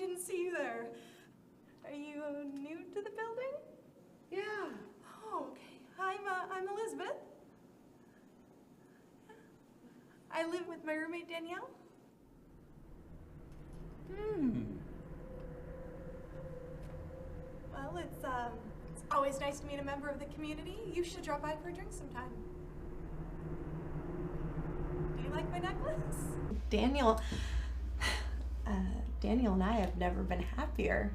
didn't see you there. Are you new to the building? Yeah. Oh, okay. I'm Elizabeth. I live with my roommate Danielle. Well, it's always nice to meet a member of the community. You should drop by for a drink sometime. Do you like my necklace? Daniel and I have never been happier.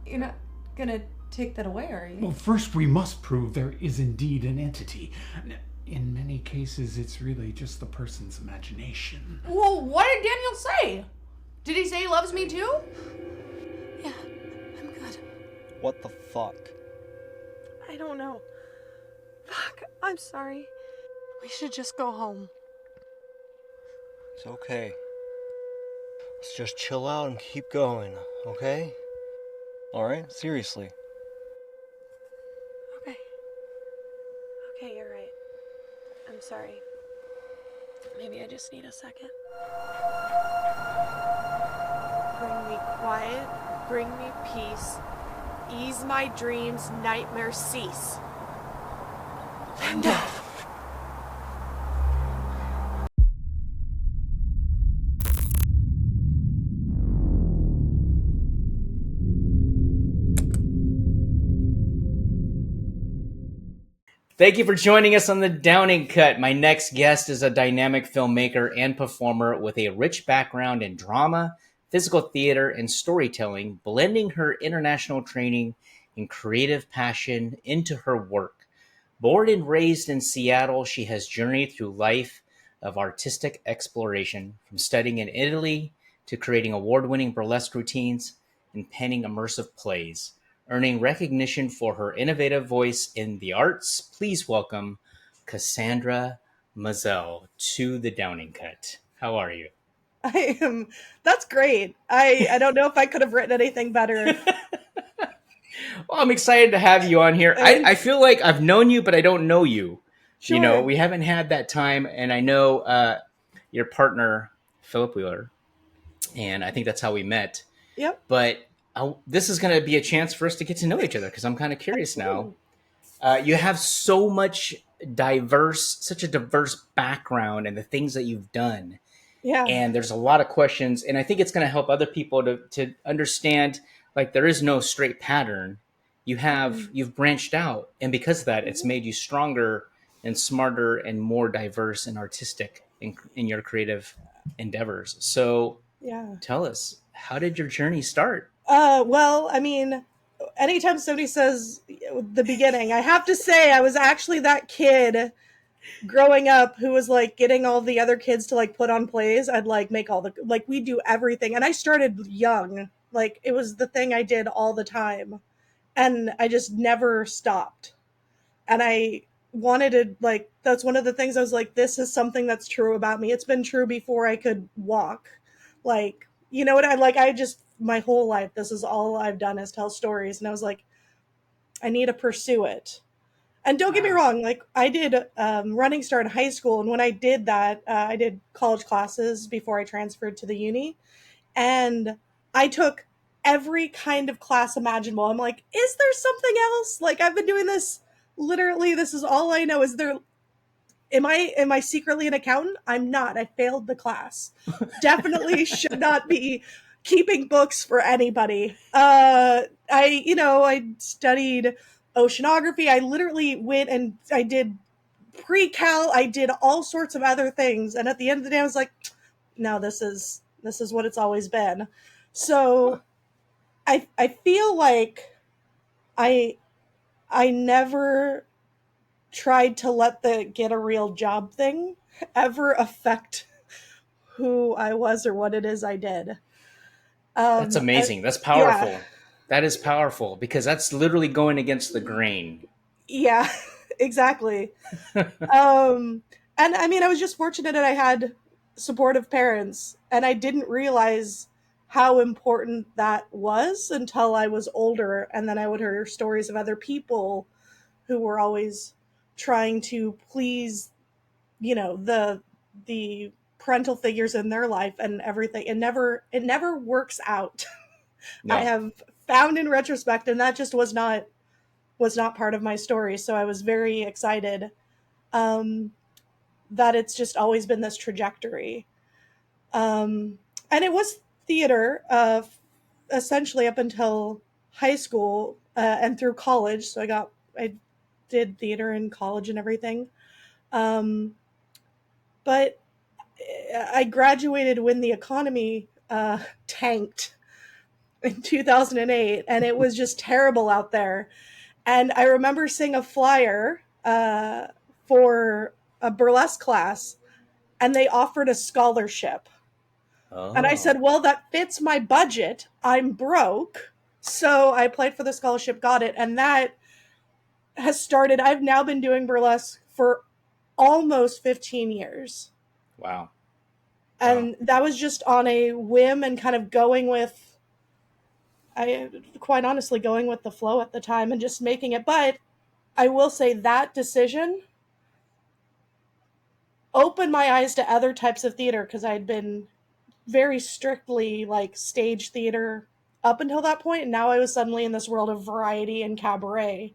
You're not gonna take that away, are you? Well, first we must prove there is indeed an entity. In many cases, it's really just the person's imagination. Well, what did Daniel say? Did he say he loves me too? Yeah, I'm good. What the fuck? I don't know. Fuck, I'm sorry. We should just go home. It's okay. Let's just chill out and keep going, okay? Alright? Seriously. Okay. Okay, you're right. I'm sorry. Maybe I just need a second. Bring me quiet, bring me peace, ease my dreams, nightmares cease. Linda! Thank you for joining us on The Downing Cut. My next guest is a dynamic filmmaker and performer with a rich background in drama, physical theater, and storytelling, blending her international training and creative passion into her work. Born and raised in Seattle, she has journeyed through life of artistic exploration, from studying in Italy to creating award-winning burlesque routines and penning immersive plays. Earning recognition for her innovative voice in the arts, please welcome Cassandra Moselle to The Downing Cut. How are you? I am. That's great. I don't know if I could have written anything better. Well, I'm excited to have you on here. I feel like I've known you, but I don't know you. Sure. You know, we haven't had that time, and I know your partner, Philip Wheeler, and I think that's how we met. Yep. But this is going to be a chance for us to get to know each other because I'm kind of curious now. You have such a diverse background and the things that you've done. Yeah. And there's a lot of questions, and I think it's going to help other people to understand, like, there is no straight pattern. You've branched out, and because of that, it's made you stronger and smarter and more diverse and artistic in your creative endeavors. So Yeah. tell us, how did your journey start? Well, I mean, anytime somebody says the beginning, I have to say I was actually that kid growing up who was like getting all the other kids to like put on plays. I'd like make all the, like, we do everything. And I started young. Like, it was the thing I did all the time. And I just never stopped. And I wanted to, like, that's one of the things I was like, this is something that's true about me. It's been true before I could walk. Like, you know what I just, my whole life, this is all I've done is tell stories. And I was like, I need to pursue it. And don't get me wrong, like, I did running star in high school. And when I did that, I did college classes before I transferred to the uni. And I took every kind of class imaginable. I'm like, is there something else? Like, I've been doing this, literally, this is all I know. Am I secretly an accountant? I'm not. I failed the class. Definitely should not be keeping books for anybody. I studied oceanography. I literally went and I did pre-cal. I did all sorts of other things. And at the end of the day, I was like, no, this is what it's always been. So I feel like I never tried to let the get a real job thing ever affect who I was or what it is I did. That's amazing. That's powerful. Yeah. That is powerful because that's literally going against the grain. Yeah, exactly. And I mean, I was just fortunate that I had supportive parents, and I didn't realize how important that was until I was older. And then I would hear stories of other people who were always trying to please, the parental figures in their life and everything. It never works out. No. I have found in retrospect, and that just was not part of my story. So I was very excited that it's just always been this trajectory. And it was theater essentially up until high school and through college. So I did theater in college and everything. But I graduated when the economy tanked in 2008, and it was just terrible out there. And I remember seeing a flyer for a burlesque class, and they offered a scholarship. Oh. And I said, well, that fits my budget. I'm broke. So I applied for the scholarship, got it. And that has started. I've now been doing burlesque for almost 15 years. Wow. And that was just on a whim and kind of quite honestly, going with the flow at the time and just making it. But I will say that decision opened my eyes to other types of theater, because I had been very strictly like stage theater up until that point, and now I was suddenly in this world of variety and cabaret.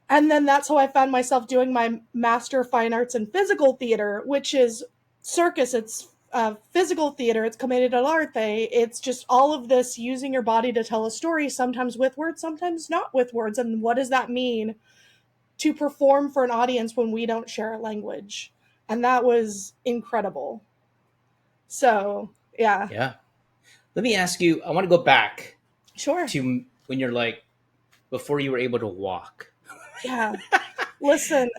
And then that's how I found myself doing my Master of Fine Arts in Physical Theater, which is circus. It's physical theater. It's commedia dell'arte. It's just all of this using your body to tell a story, sometimes with words, sometimes not with words. And what does that mean to perform for an audience when we don't share a language? And that was incredible. So, yeah. Yeah. Let me ask you, I want to go back Sure. to when you're like, before you were able to walk. Yeah. Listen.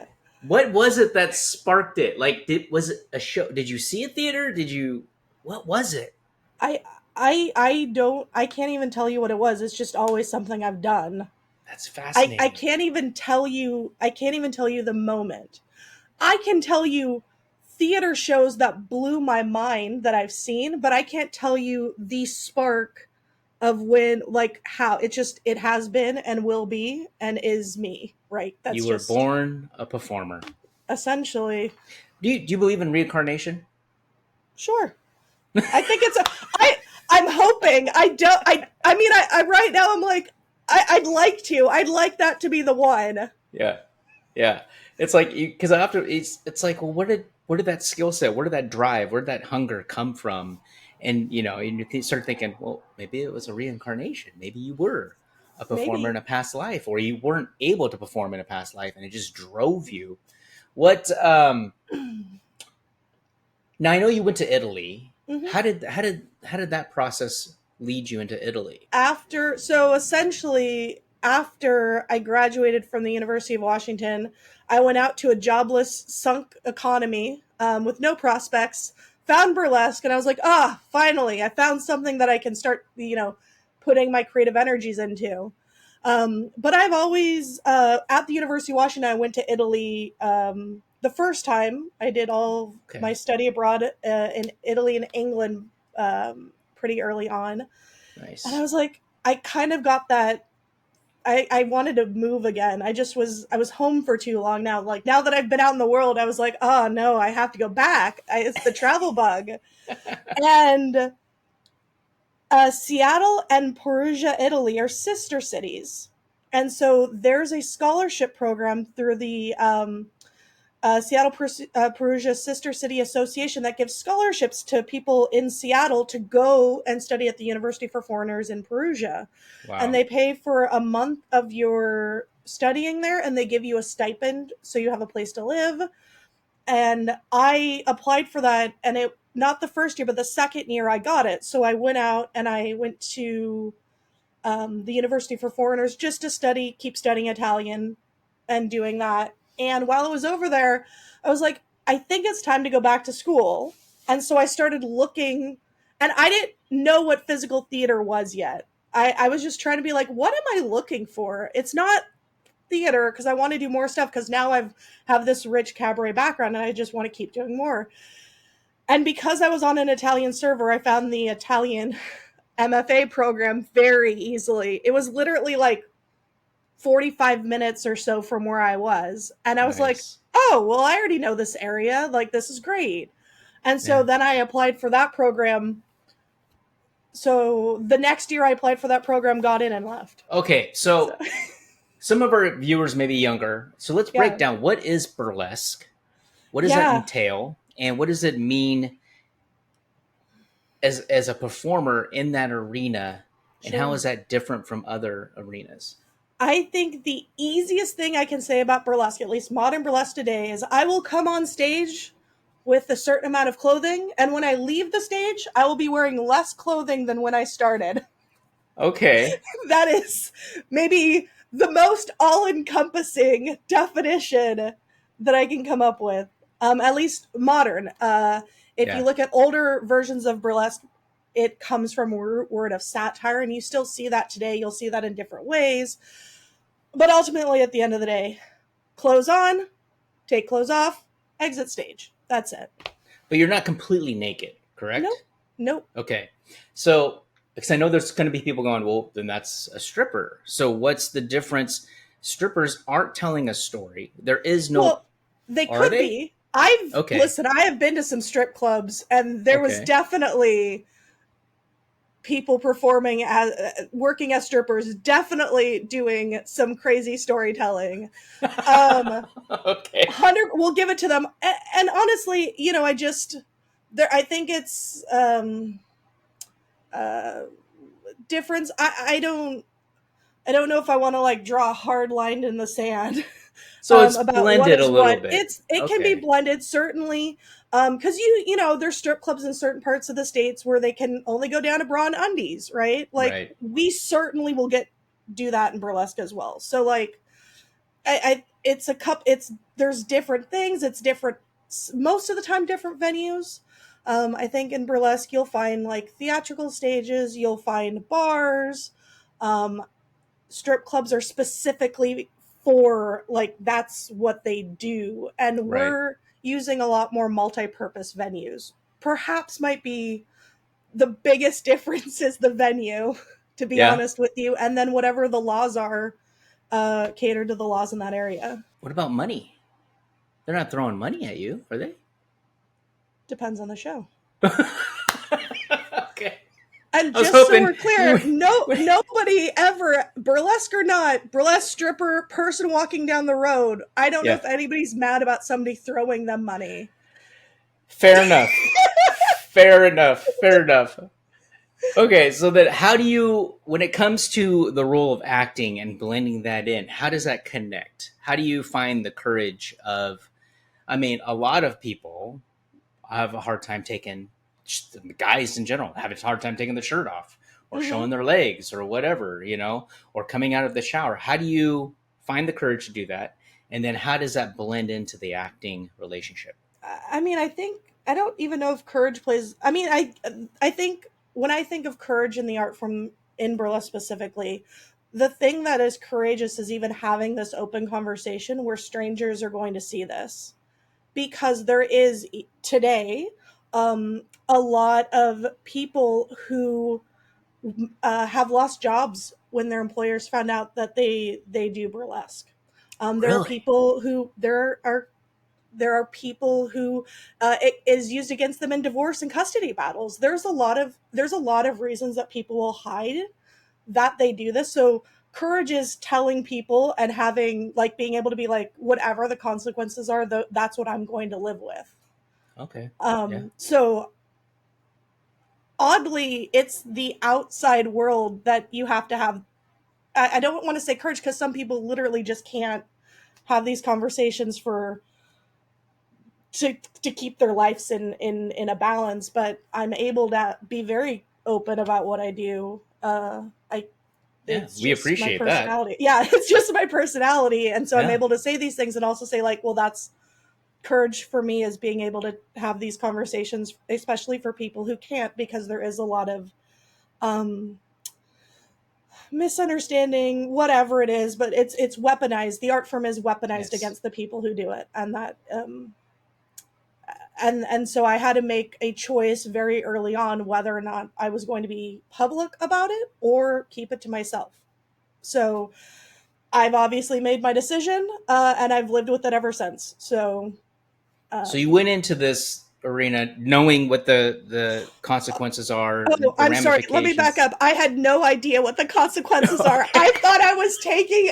What was it that sparked it? Like, was it a show? Did you see a theater? What was it? I can't even tell you what it was. It's just always something I've done. That's fascinating. I can't even tell you the moment. I can tell you theater shows that blew my mind that I've seen, but I can't tell you the spark of when, like, how it has been and will be and is me, right? That's you were born a performer. Essentially. Do you believe in reincarnation? Sure. I think it's I'm hoping. I don't. I mean, I right now I'm like, I'd like to. I'd like that to be the one. Yeah. It's like, because after it's like, well, where did that skill set, where did that drive, where did that hunger come from? And you start thinking, well, maybe it was a reincarnation. Maybe you were a performer in a past life, or you weren't able to perform in a past life, and it just drove you. What? Now I know you went to Italy. Mm-hmm. How did that process lead you into Italy? After I graduated from the University of Washington, I went out to a jobless, sunk economy with no prospects, found burlesque, and I was like, finally, I found something that I can start, putting my creative energies into. But I've always, at the University of Washington, I went to Italy the first time. I did all my study abroad in Italy and England pretty early on. Nice. And I was like, I kind of got that. I wanted to move again. I was home for too long now. Like, now that I've been out in the world, I was like, oh no, I have to go back. It's the travel bug. And Seattle and Perugia, Italy are sister cities. And so there's a scholarship program through the Seattle Perugia Sister City Association that gives scholarships to people in Seattle to go and study at the University for Foreigners in Perugia. Wow. And they pay for a month of your studying there, and they give you a stipend so you have a place to live. And I applied for that, and it not the first year, but the second year I got it. So I went out and I went to the University for Foreigners just to keep studying Italian and doing that. And while I was over there, I was like, I think it's time to go back to school. And so I started looking, and I didn't know what physical theater was yet. I was just trying to be like, what am I looking for? It's not theater, because I want to do more stuff, because now I have this rich cabaret background and I just want to keep doing more. And because I was on an Italian server, I found the Italian MFA program very easily. It was literally like 45 minutes or so from where I was. And I was like, oh, well, I already know this area. Like, this is great. And so Yeah. then I applied for that program. So the next year I applied for that program, got in and left. Okay, So so some of our viewers may be younger. So let's break yeah. down, what is burlesque? What does that Yeah. entail? And what does it mean as a performer in that arena? And how Sure. is that different from other arenas? I think the easiest thing I can say about burlesque, at least modern burlesque today, is I will come on stage with a certain amount of clothing, and when I leave the stage, I will be wearing less clothing than when I started. Okay. That is maybe the most all-encompassing definition that I can come up with. At least modern. If you Yeah. look at older versions of burlesque, it comes from word of satire, and you still see that today. You'll see that in different ways. But ultimately, at the end of the day, clothes on, take clothes off, exit stage. That's it. But you're not completely naked, correct? Nope. Nope. Okay. So, because I know there's going to be people going, well, then that's a stripper. So, what's the difference? Strippers aren't telling a story. There is no. Well, they Are could they? be. I Okay. have been to some strip clubs, and there was Okay. definitely people performing as working as strippers, definitely doing some crazy storytelling. Okay. 100, we'll give it to them. And honestly, I think it's difference. I don't know if I want to like draw a hard line in the sand So it's about what blended a is little what. bit. It can be Okay. blended, certainly, because there's strip clubs in certain parts of the states where they can only go down to bra and undies, right? Like Right. we certainly will do that in burlesque as well. So like, it's there's different things. It's different most of the time, different venues. I think in burlesque you'll find like theatrical stages, you'll find bars. Um, Strip clubs are specifically for like that's what they do, and Right. we're using a lot more multi-purpose venues. Perhaps might be the biggest difference is the venue, to be Yeah. honest with you, and then whatever the laws are, cater to the laws in that area. What about money? They're not throwing money at you, are they? Depends on the show. Okay. And I was just so hoping we're clear, nobody ever, burlesque or not, burlesque stripper, person walking down the road, I don't know Yeah. if anybody's mad about somebody throwing them money. Fair enough. Fair enough. Fair enough. Okay, so then how do you, when it comes to the role of acting and blending that in, how does that connect? How do you find the courage of, I mean, a lot of people have a hard time taking, guys in general have a hard time taking the shirt off or Mm-hmm. showing their legs or whatever, or coming out of the shower. How do you find the courage to do that? And then how does that blend into the acting relationship? I mean, I don't even know if courage plays. I mean, I think when I think of courage in the art form in burlesque specifically, the thing that is courageous is even having this open conversation where strangers are going to see this, because there is today a lot of people who have lost jobs when their employers found out that they do burlesque. There are Really? people who there are people who it is used against them in divorce and custody battles. There's a lot of reasons that people will hide that they do this. So courage is telling people and having like being able to be like, whatever the consequences are, that's what I'm going to live with. Okay. Yeah. So oddly, it's the outside world that you have to have. I don't want to say courage, because some people literally just can't have these conversations to keep their lives in a balance, but I'm able to be very open about what I do. Yeah. It's We just my appreciate that. personality. Yeah, it's just my personality, and so I'm Yeah. able to say these things and also say like, well, that's courage for me, is being able to have these conversations, especially for people who can't, because there is a lot of misunderstanding, whatever it is, but it's weaponized. The art form is weaponized Yes. against the people who do it, and that and so I had to make a choice very early on whether or not I was going to be public about it or keep it to myself. So I've obviously made my decision, and I've lived with it ever since. So So you went into this arena, knowing what the consequences are, Oh, the I'm sorry. Let me back ramifications. up. I had no idea what the consequences are. Okay. I thought I was taking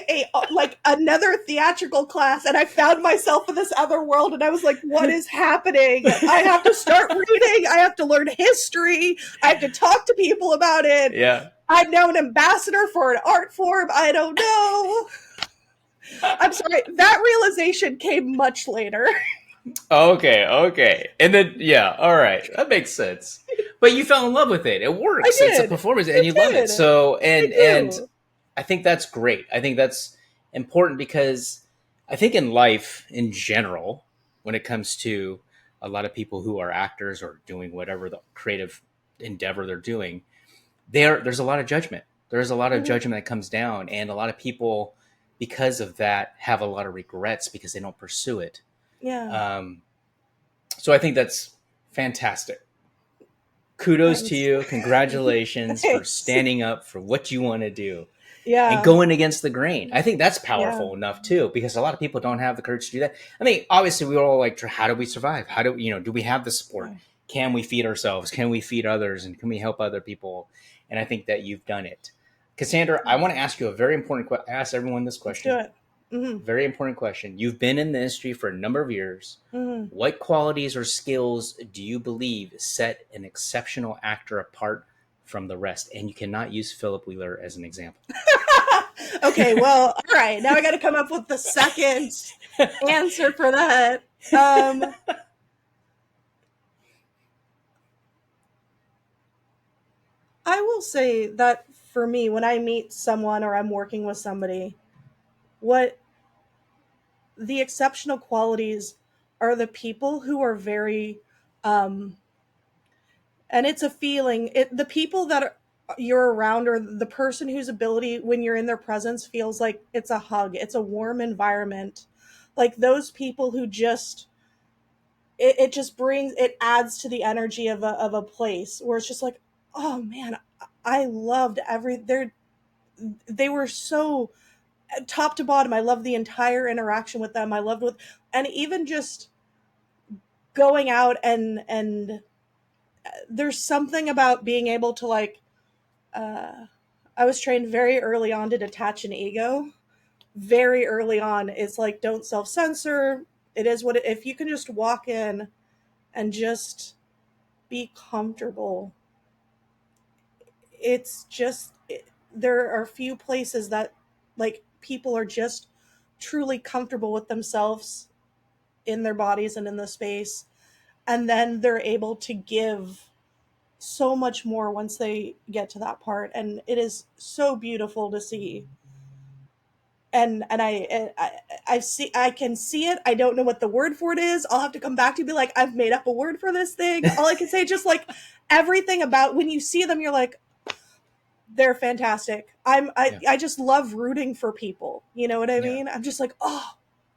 another theatrical class, and I found myself in this other world, and I was like, "What is happening? I have to start reading. I have to learn history. I have to talk to people about it. Yeah. I'm now an ambassador for an art form. I don't know." I'm sorry. That realization came much later. Okay. And then yeah, all right. That makes sense. But you fell in love with it. It I works. It's a did. performance and It you love it. did. So I and do. I think that's great. I think that's important because I think in life in general, when it comes to a lot of people who are actors or doing whatever the creative endeavor they're doing, there's a lot of judgment. There's a lot of Mhm. judgment that comes down, and a lot of people, because of that, have a lot of regrets because they don't pursue it. Yeah. Um, so I think that's fantastic. Kudos to Thanks. you. Congratulations for Thanks. standing up for what you want to do and Yeah. going against the grain. I think that's Yeah. powerful enough too, because a lot of people don't have the courage to do that. I mean, obviously, we're all like, how do we survive? How do do we have the support? Yeah. Can we feed ourselves? Can we feed others? And can we help other people? And I think that you've done it. Cassandra, I want to ask you a very important question. I ask everyone this Let's do question. it. Hmm. Very important question. You've been in the industry for a number of years. Hmm. What qualities or skills do you believe set an exceptional actor apart from the rest? And you cannot use Philip Wheeler as an example. Okay, well, all right. Now I got to come up with the second answer for that. Um, I will say that for me, when I meet someone or I'm working with somebody, what the exceptional qualities are the people who are very, um, and it's a feeling. The people that you're around, or the person whose ability when you're in their presence feels like it's a hug. It's a warm environment. Like those people who just it just brings it adds to the energy of a place where it's just like, oh man, I loved they were so top to bottom. I loved the entire interaction with them. I loved with and even just going out and there's something about being able to uh I was trained very early on to detach an ego. Very early on, it's like don't self-censor. It is what if you can just walk in and just be comfortable. It's just there are few places that like people are just truly comfortable with themselves in their bodies and in the space, and then they're able to give so much more once they get to that part, and it is so beautiful to see. And I can see it. I don't know what the word for it is. I'll have to come back to you and be like, I've made up a word for this thing. All I can say is just like everything about when you see them, you're like, they're fantastic. Yeah. I just love rooting for people. You know what I Yeah. mean? I'm just like, oh,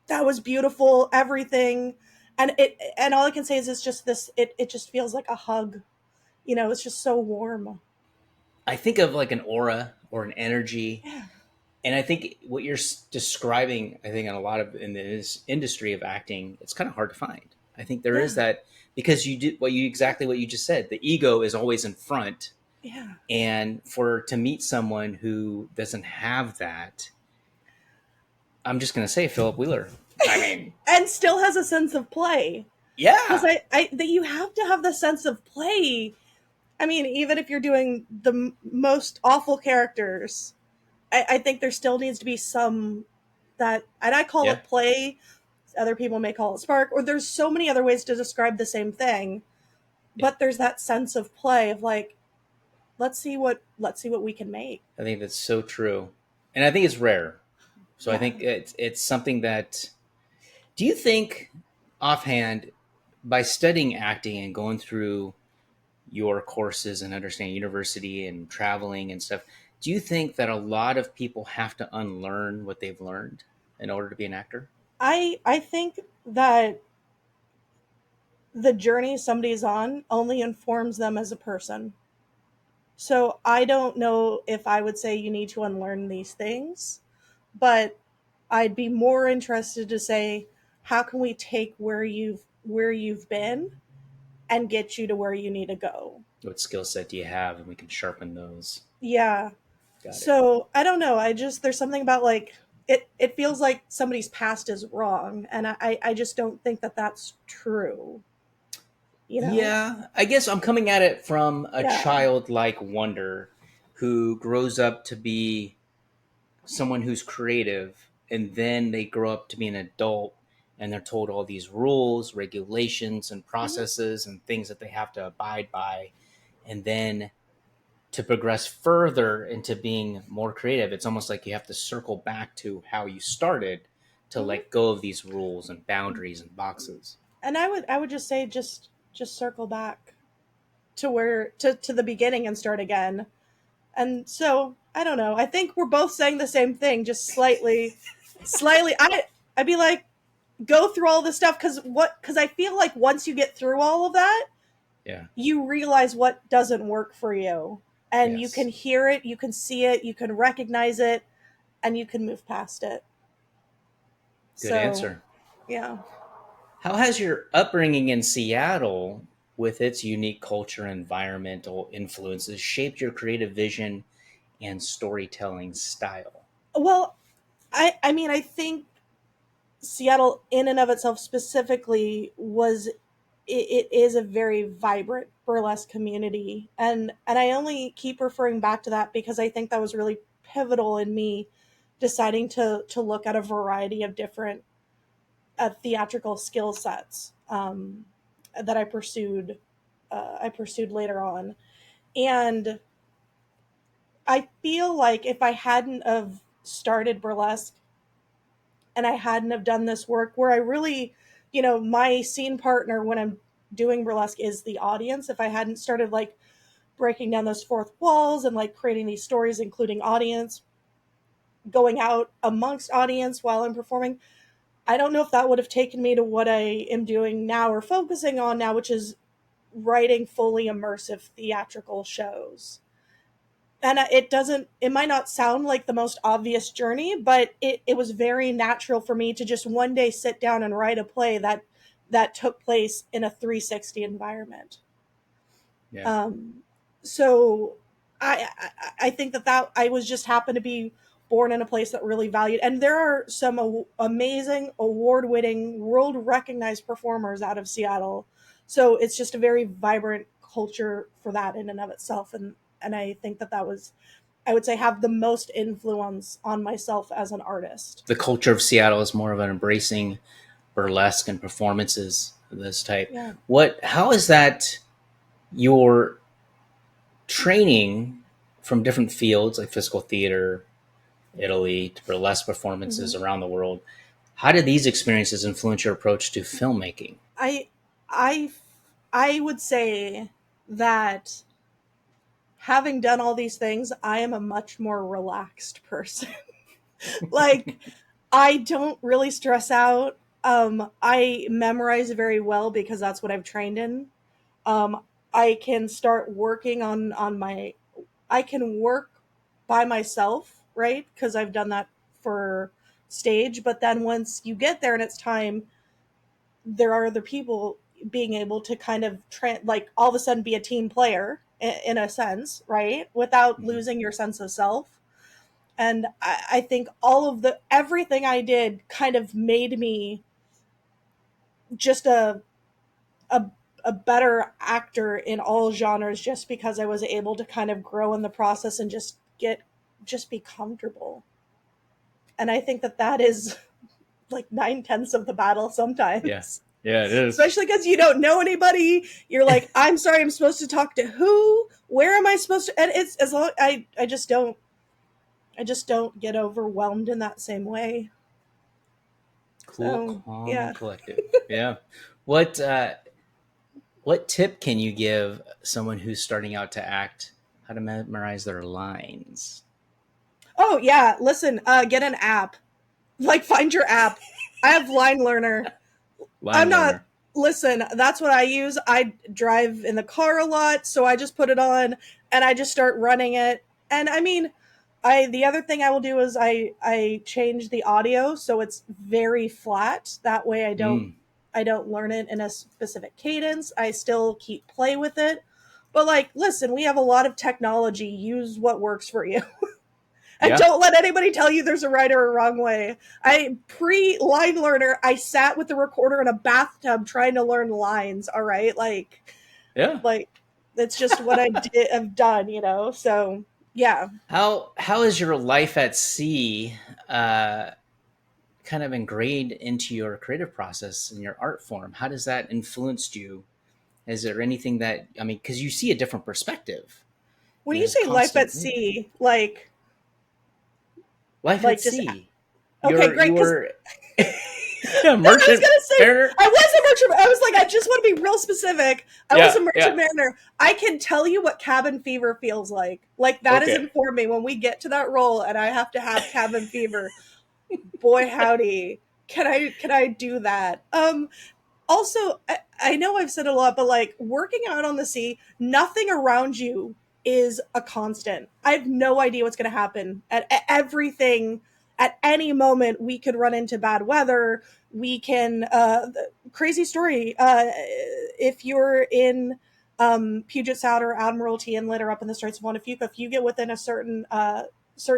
that was beautiful. Everything, and all I can say is it's just this. It just feels like a hug. You know, it's just so warm. I think of like an aura or an energy. Yeah, And I think what you're describing, I think in a lot of in this industry of acting, it's kind of hard to find. I think there is yeah, that because you did exactly what you just said. The ego is always in front, yeah. and for to meet someone who doesn't have that, I'm just going to say Philip Wheeler. I mean, And still has a sense of play because yeah, I that you have to have the sense of play. I mean, even if you're doing the most awful characters, I think there still needs to be some that, and I call yeah, it play. Other people may call it spark, or there's so many other ways to describe the same thing. yeah. But there's that sense of play of like, let's see what we can make. I think that's so true, and I think it's rare. So I Yeah, think it's something that. Do you think, offhand, by studying acting and going through your courses and understanding university and traveling and stuff, do you think that a lot of people have to unlearn what they've learned in order to be an actor? I think that the journey somebody's on only informs them as a person. So I don't know if I would say you need to unlearn these things, but I'd be more interested to say how can we take where you've been and get you to where you need to go. What skill set do you have, and we can sharpen those. Yeah. Got it. So I don't know. There's something about like it feels like somebody's past is wrong, and I just don't think that that's true. You know? Yeah, I guess I'm coming at it from a Yeah. childlike wonder who grows up to be someone who's creative, and then they grow up to be an adult and they're told all these rules, regulations, and Mhm. processes and things that they have to abide by. And then to progress further into being more creative, it's almost like you have to circle back to how you started to Mhm. let go of these rules and boundaries and boxes. And I would just say just circle back to where to the beginning and start again. And so I don't know. I think we're both saying the same thing, just slightly. I'd be like, go through all this stuff because I feel like once you get through all of that, Yeah. you realize what doesn't work for you, and you can Yes. hear it, you can see it, you can recognize it, and you can move past it. Good So answer. yeah. How has your upbringing in Seattle, with its unique culture and environmental influences, shaped your creative vision and storytelling style? Well, I mean, I think Seattle in and of itself specifically it is a very vibrant burlesque community, and I only keep referring back to that because I think that was really pivotal in me deciding to look at a variety of different theatrical skill sets that I pursued later on. And I feel like if I hadn't have started burlesque and I hadn't have done this work where I really, my scene partner when I'm doing burlesque is the audience. If I hadn't started like breaking down those fourth walls and like creating these stories, including audience, going out amongst audience while I'm performing, I don't know if that would have taken me to what I am doing now or focusing on now, which is writing fully immersive theatrical shows. And it might not sound like the most obvious journey, but it was very natural for me to just one day sit down and write a play that took place in a 360 environment. Yeah. Um, so I think that I was just happened to be born in a place that really valued, and there are some amazing award-winning, world-recognized performers out of Seattle. So it's just a very vibrant culture for that in and of itself, and I think that was, I would say, have the most influence on myself as an artist. The culture of Seattle is more of an embracing burlesque and performances of this type. Yeah. How is that your training from different fields like physical theater, Italy, to burlesque performances Mhm. around the world? How did these experiences influence your approach to filmmaking? I I I would say that having done all these things, I am a much more relaxed person. Like, I don't really stress out. I memorize very well because that's what I've trained in. Um, I can start working on my. I can work by myself, right? Because I've done that for stage. But then once you get there and it's time, there are other people being able to kind of like all of a sudden be a team player in a sense, right? Without Mhm. losing your sense of self. And I think all of everything I did kind of made me just a a better actor in all genres just because I was able to kind of grow in the process and just be comfortable. And I think that is like 9/10 of the battle Yeah. sometimes. Yeah, it is. Especially because you don't know anybody. You're like, I'm sorry, I'm supposed to talk to who? Where am I supposed to? And it's as long I just don't get overwhelmed in that same way. Cool, So calm, and yeah. collective. Yeah. What what tip can you give someone who's starting out to act how to memorize their lines? Oh yeah. Listen, get an app. Like find your app. I have Line Learner. I'm Line not. learner. Listen, that's what I use. I drive in the car a lot, so I just put it on and I just start running it. And I mean, I the other thing I will do is I change the audio so it's very flat. That way I don't Mm. I don't learn it in a specific cadence. I still keep play with it. But like, listen, we have a lot of technology. Use what works for you. And Yeah. don't let anybody tell you there's a right or a wrong way. I pre-line learner, I sat with the recorder in a bathtub trying to learn lines, all right? Yeah. Like that's just what have done, you know. So, yeah. How is your life at sea kind of ingrained into your creative process and your art form? How does that influenced you? Is there anything that, I mean, because you see a different perspective. When you There's say life at constant sea, life at like just sea. okay, great, You because were a I was merchant gonna say mariner. I was a merchant. I was like, I just want to be real specific. I was a Yeah, merchant yeah. mariner. I can tell you what cabin fever feels like. Like that is Okay. informed me when we get to that role, and I have to have cabin fever. Boy, howdy, can I do that? Also, I know I've said a lot, but like working out on the sea, nothing around you is a constant. I have no idea what's going to happen at everything. At any moment, we could run into bad weather. We can, crazy story. If you're in Puget Sound or Admiralty Inlet or up in the Straits of Juan de Fuca, if you get within a certain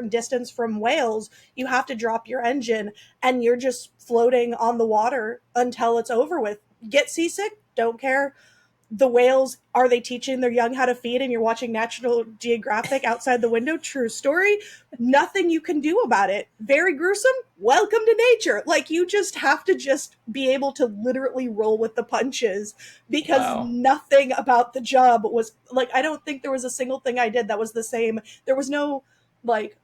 distance from whales, you have to drop your engine and you're just floating on the water until it's over with. Get seasick? Don't care. The whales, are they teaching their young how to feed and you're watching National Geographic outside the window? True story. Nothing you can do about it. Very gruesome. Welcome to nature. Like you just have to just be able to literally roll with the punches because Wow. nothing about the job was like, I don't think there was a single thing I did that was the same. There was no like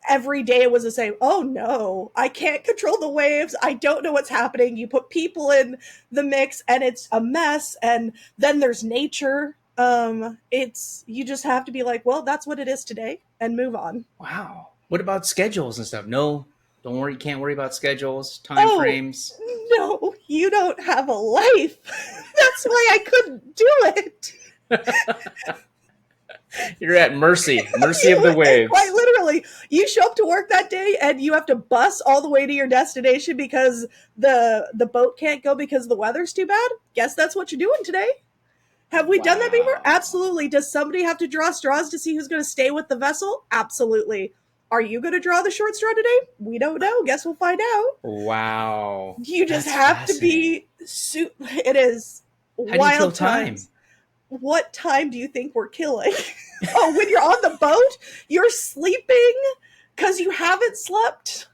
every day it was the same. Oh no, I can't control the waves. I don't know what's happening. You put people in the mix and it's a mess. And then there's nature. It's you just have to be like, well, that's what it is today and move on. Wow. What about schedules and stuff? No, don't worry. You can't worry about schedules, time Oh frames. no, you don't have a life. That's why I couldn't do it. You're at mercy of the Quite waves. literally, you show up to work that day and you have to bus all the way to your destination because the boat can't go because the weather's too bad. Guess that's what you're doing today. Have we done that before? Wow. Absolutely. Does somebody have to draw straws to see who's going to stay with the vessel? Absolutely. Are you going to draw the short straw today? We don't know. Guess we'll find out. Wow. You just That's have to fascinating. be. It is How do you kill wild time? times. What time do you think we're killing? Oh, when you're on the boat, you're sleeping because you haven't slept.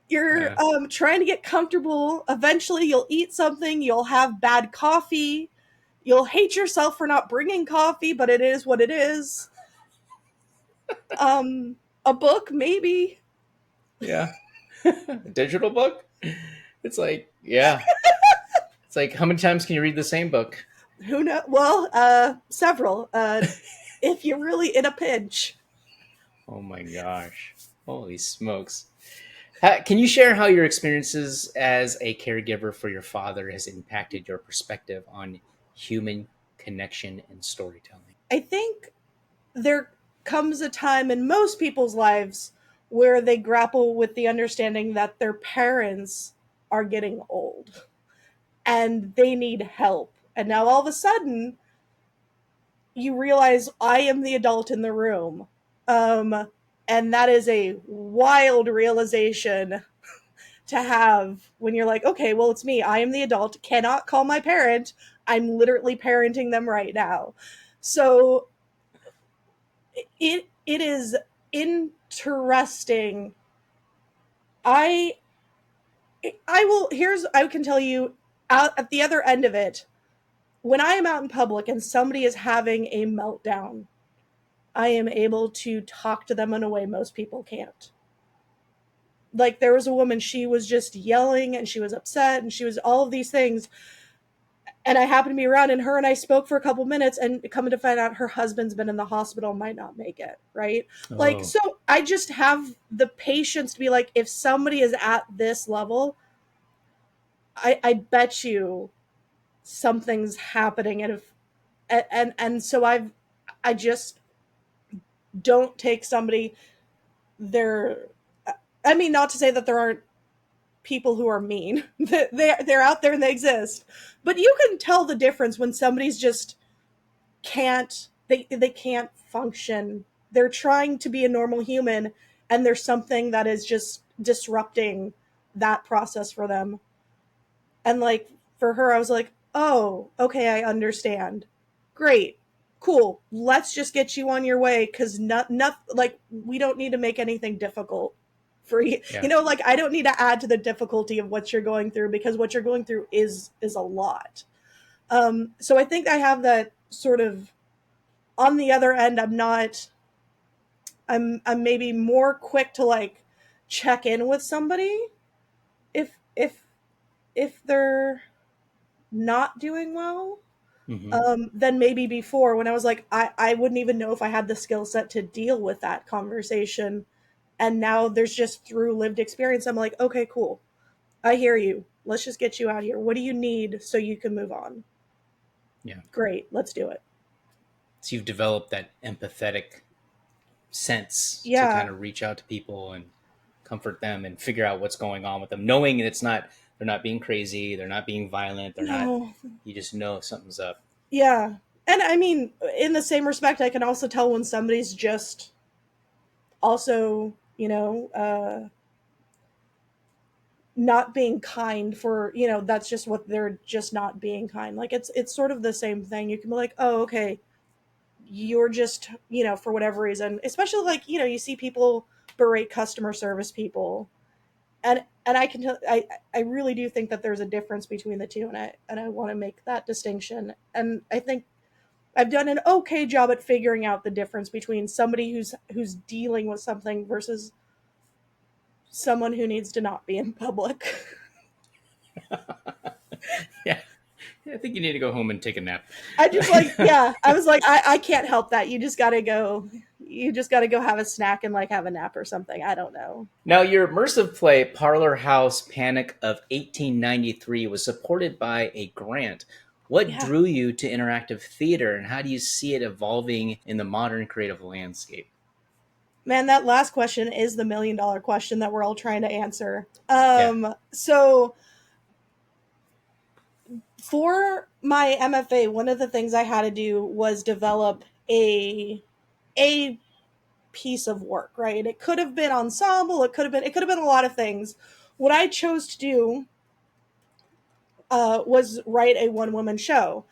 You're Yeah. trying to get comfortable. Eventually, you'll eat something. You'll have bad coffee. You'll hate yourself for not bringing coffee, but it is what it is. A book, maybe. Yeah. Digital book? It's like, yeah. It's like, how many times can you read the same book? Who knows? Well, several. If you're really in a pinch. Oh my gosh. Holy smokes. Can you share how your experiences as a caregiver for your father has impacted your perspective on human connection and storytelling? I think there comes a time in most people's lives where they grapple with the understanding that their parents are getting old and they need help. And now all of a sudden, you realize I am the adult in the room. Um, and that is a wild realization to have when you're like, okay, well, it's me. I am the adult, cannot call my parent. I'm literally parenting them right now. So it is interesting. I I will here's I can tell you out at the other end of it, when I am out in public and somebody is having a meltdown, I am able to talk to them in a way most people can't. Like there was a woman, she was just yelling and she was upset and she was all of these things. And I happened to be around and her and I spoke for a couple minutes and coming to find out her husband's been in the hospital, might not make it. Right. Like, Oh, so I just have the patience to be like, if somebody is at this level, I bet you something's happening. And if, and so I just don't take somebody there. I mean, not to say that there aren't people who are mean. They're out there and they exist. But you can tell the difference when somebody's just they can't function. They're trying to be a normal human, and there's something that is just disrupting that process for them. And like for her, I was like, oh, okay, I understand. Great. Cool. Let's just get you on your way, because like we don't need to make anything difficult for you. Yeah. You know, like I don't need to add to the difficulty of what you're going through, because what you're going through is a lot. So I think I have that sort of on the other end. I'm maybe more quick to like check in with somebody if they're not doing well, than maybe before, when I was like, I wouldn't even know if I had the skill set to deal with that conversation. And now there's just through lived experience, I'm like, okay, cool. I hear you. Let's just get you out here. What do you need so you can move on? Yeah. Great. Let's do it. So you've developed that empathetic sense to Yeah. kind of reach out to people and comfort them and figure out what's going on with them, knowing they're not being crazy, they're not being violent, you just know something's up. Yeah. And I mean, in the same respect, I can also tell when somebody's just also, not being kind for, that's just what they're just not being kind. Like it's sort of the same thing. You can be like, oh, okay, you're just, for whatever reason, especially like, you see people berate customer service people. And I can tell, I really do think that there's a difference between the two. And I want to make that distinction. And I think I've done an okay job at figuring out the difference between somebody who's dealing with something versus someone who needs to not be in public. Yeah. I think you need to go home and take a nap. I just I was like, I can't help that. You just gotta go have a snack and like have a nap or something. I don't know. Now, your immersive play, Parlor House Panic of 1893, was supported by a grant. What drew you to interactive theater, and how do you see it evolving in the modern creative landscape? Man, that last question is the $1 million question that we're all trying to answer. So for my MFA, one of the things I had to do was develop a piece of work, right? It could have been ensemble, it could have been a lot of things. What I chose to do was write a one-woman show.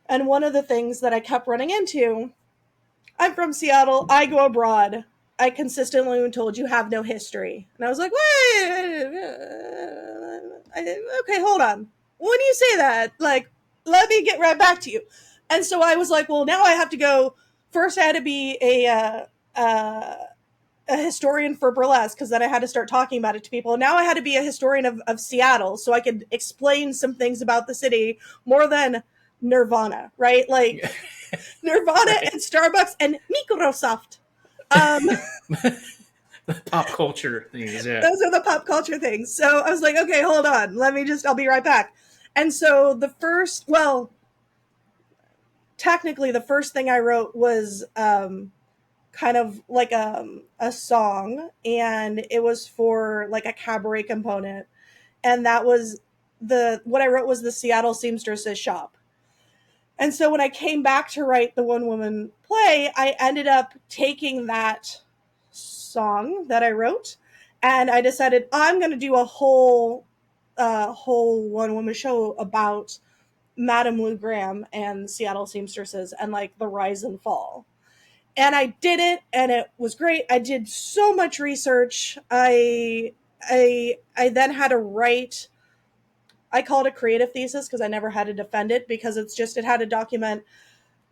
And one of the things that I kept running into, I'm from Seattle, I go abroad, I consistently am told you have no history. And I was like, wait, okay, hold on. When you say that, like, let me get right back to you. And so I was like, well, now I have to go. First, I had to be a historian for Burlesque, because then I had to start talking about it to people. Now I had to be a historian of Seattle, so I could explain some things about the city more than Nirvana, right? Like Nirvana right. And Starbucks and Microsoft. The pop culture things, yeah. Those are the pop culture things. So I was like, okay, hold on. I'll be right back. And so technically the first thing I wrote was kind of like a song, and it was for like a cabaret component. And that was what I wrote was the Seattle Seamstresses shop. And so when I came back to write the one woman play, I ended up taking that song that I wrote, and I decided I'm going to do a whole one woman show about Madame Lou Graham and Seattle Seamstresses and like the rise and fall. And I did it, and it was great. I did so much research. I then had to write, I call it a creative thesis because I never had to defend it, because it had to document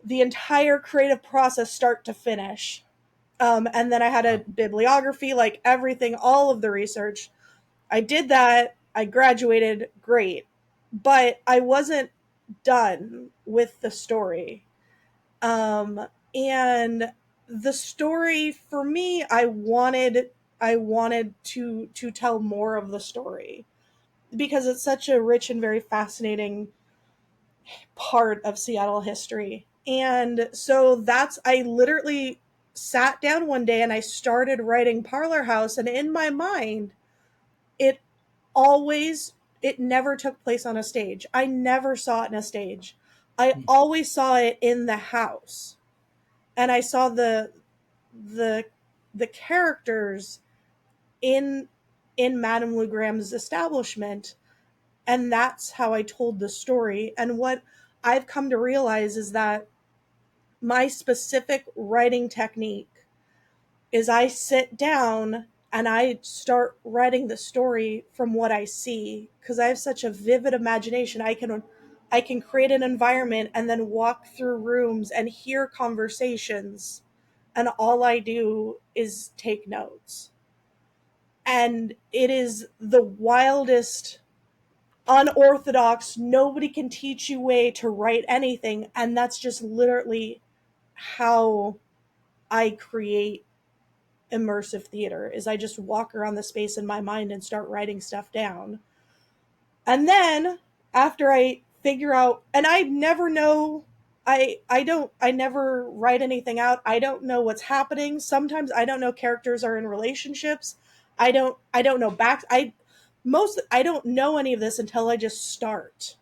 the entire creative process start to finish. And then I had a bibliography, like everything, all of the research. I did that. I graduated, great. But I wasn't done with the story. And the story for me, I wanted to tell more of the story, because it's such a rich and very fascinating part of Seattle history. And so I literally sat down one day and I started writing Parlor House, and in my mind, it it never took place on a stage. I never saw it in a stage. I always saw it in the house. And I saw the characters in Madame Legram's establishment, and that's how I told the story. And what I've come to realize is that my specific writing technique is I sit down and I start writing the story from what I see, because I have such a vivid imagination. I can create an environment and then walk through rooms and hear conversations, and all I do is take notes. And it is the wildest, unorthodox, nobody can teach you way to write anything, and that's just literally how I create immersive theater. Is I just walk around the space in my mind and start writing stuff down. And then after I figure out, and I never know, I never write anything out. I don't know what's happening. Sometimes I don't know characters are in relationships. I don't know I don't know any of this until I just start.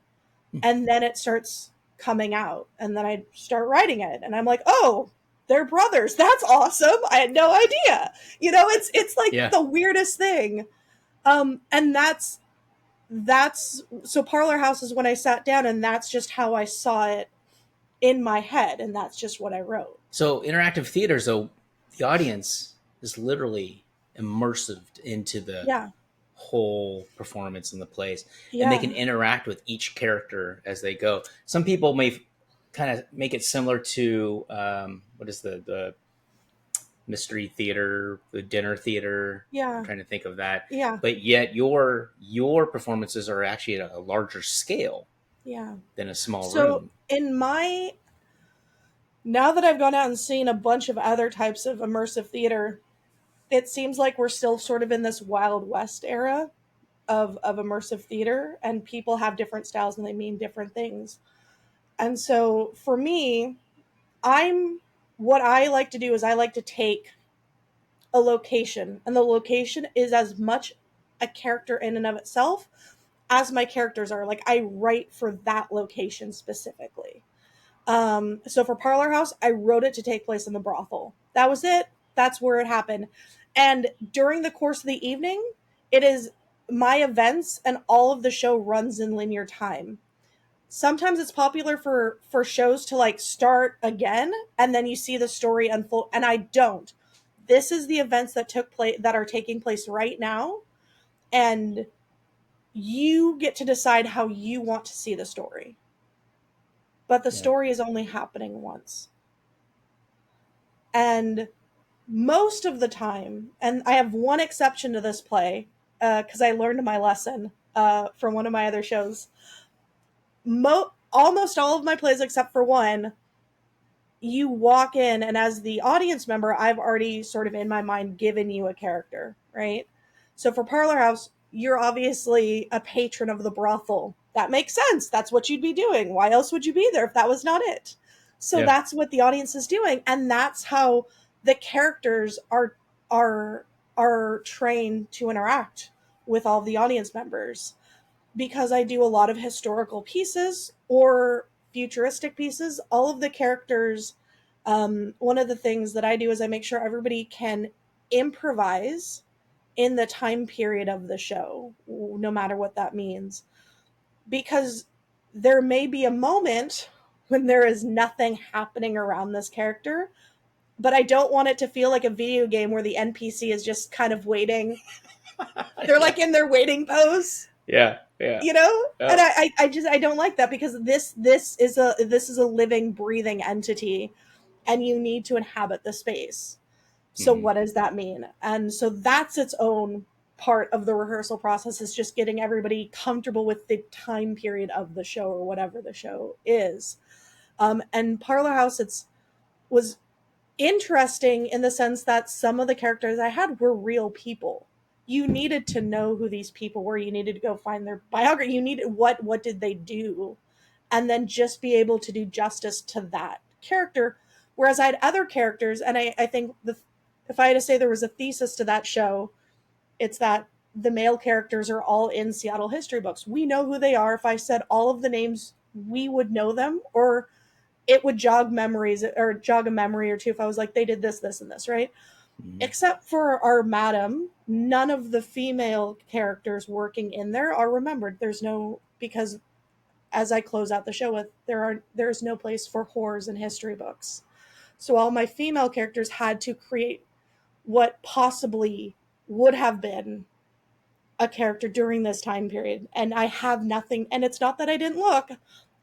And then it starts coming out, and then I start writing it, and I'm like, oh, they're brothers. That's awesome. I had no idea. It's like the weirdest thing. And that's so Parlor House is when I sat down, and that's just how I saw it in my head, and that's just what I wrote. So interactive theater, so the audience is literally immersive into the whole performance in the place, and they can interact with each character as they go. Some people may kind of make it similar to what is the mystery theater, the dinner theater. I'm trying to think of that. But yet your performances are actually at a larger scale than a small room. So now that I've gone out and seen a bunch of other types of immersive theater, it seems like we're still sort of in this Wild West era of immersive theater, and people have different styles and they mean different things. And so for me, what I like to do is I like to take a location, and the location is as much a character in and of itself as my characters are. Like, I write for that location specifically. So for Parlor House, I wrote it to take place in the brothel. That was it. That's where it happened. And during the course of the evening, it is my events, and all of the show runs in linear time. Sometimes it's popular for shows to like start again, and then you see the story unfold, and I don't. This is the events that are taking place right now, and you get to decide how you want to see the story. But the story is only happening once. And most of the time, and I have one exception to this play, because I learned my lesson from one of my other shows. Almost all of my plays, except for one, you walk in, and as the audience member, I've already sort of in my mind given you a character, right? So for Parlor House, you're obviously a patron of the brothel. That makes sense. That's what you'd be doing. Why else would you be there if that was not it? So that's what the audience is doing, and that's how the characters are trained to interact with all the audience members. Because I do a lot of historical pieces or futuristic pieces, all of the characters, one of the things that I do is I make sure everybody can improvise in the time period of the show, no matter what that means. Because there may be a moment when there is nothing happening around this character, but I don't want it to feel like a video game where the NPC is just kind of waiting. They're like in their waiting pose. Yeah. And I don't like that, because this is a living, breathing entity, and you need to inhabit the space. So what does that mean? And so that's its own part of the rehearsal process, is just getting everybody comfortable with the time period of the show, or whatever the show is. And Parlor House, was interesting in the sense that some of the characters I had were real people. You needed to know who these people were. You needed to go find their biography. You needed what did they do, and then just be able to do justice to that character. Whereas I had other characters, and I think if I had to say there was a thesis to that show, it's that the male characters are all in Seattle history books. We know who they are. If I said all of the names, we would know them, or it would jog memories or jog a memory or two if I was like, they did this, this, and this, right? Mhm. Except for our madam, none of the female characters working in there are remembered. There's no, because as I close out the show with, there's no place for whores in history books. So all my female characters had to create what possibly would have been a character during this time period. And I have nothing, and it's not that I didn't look.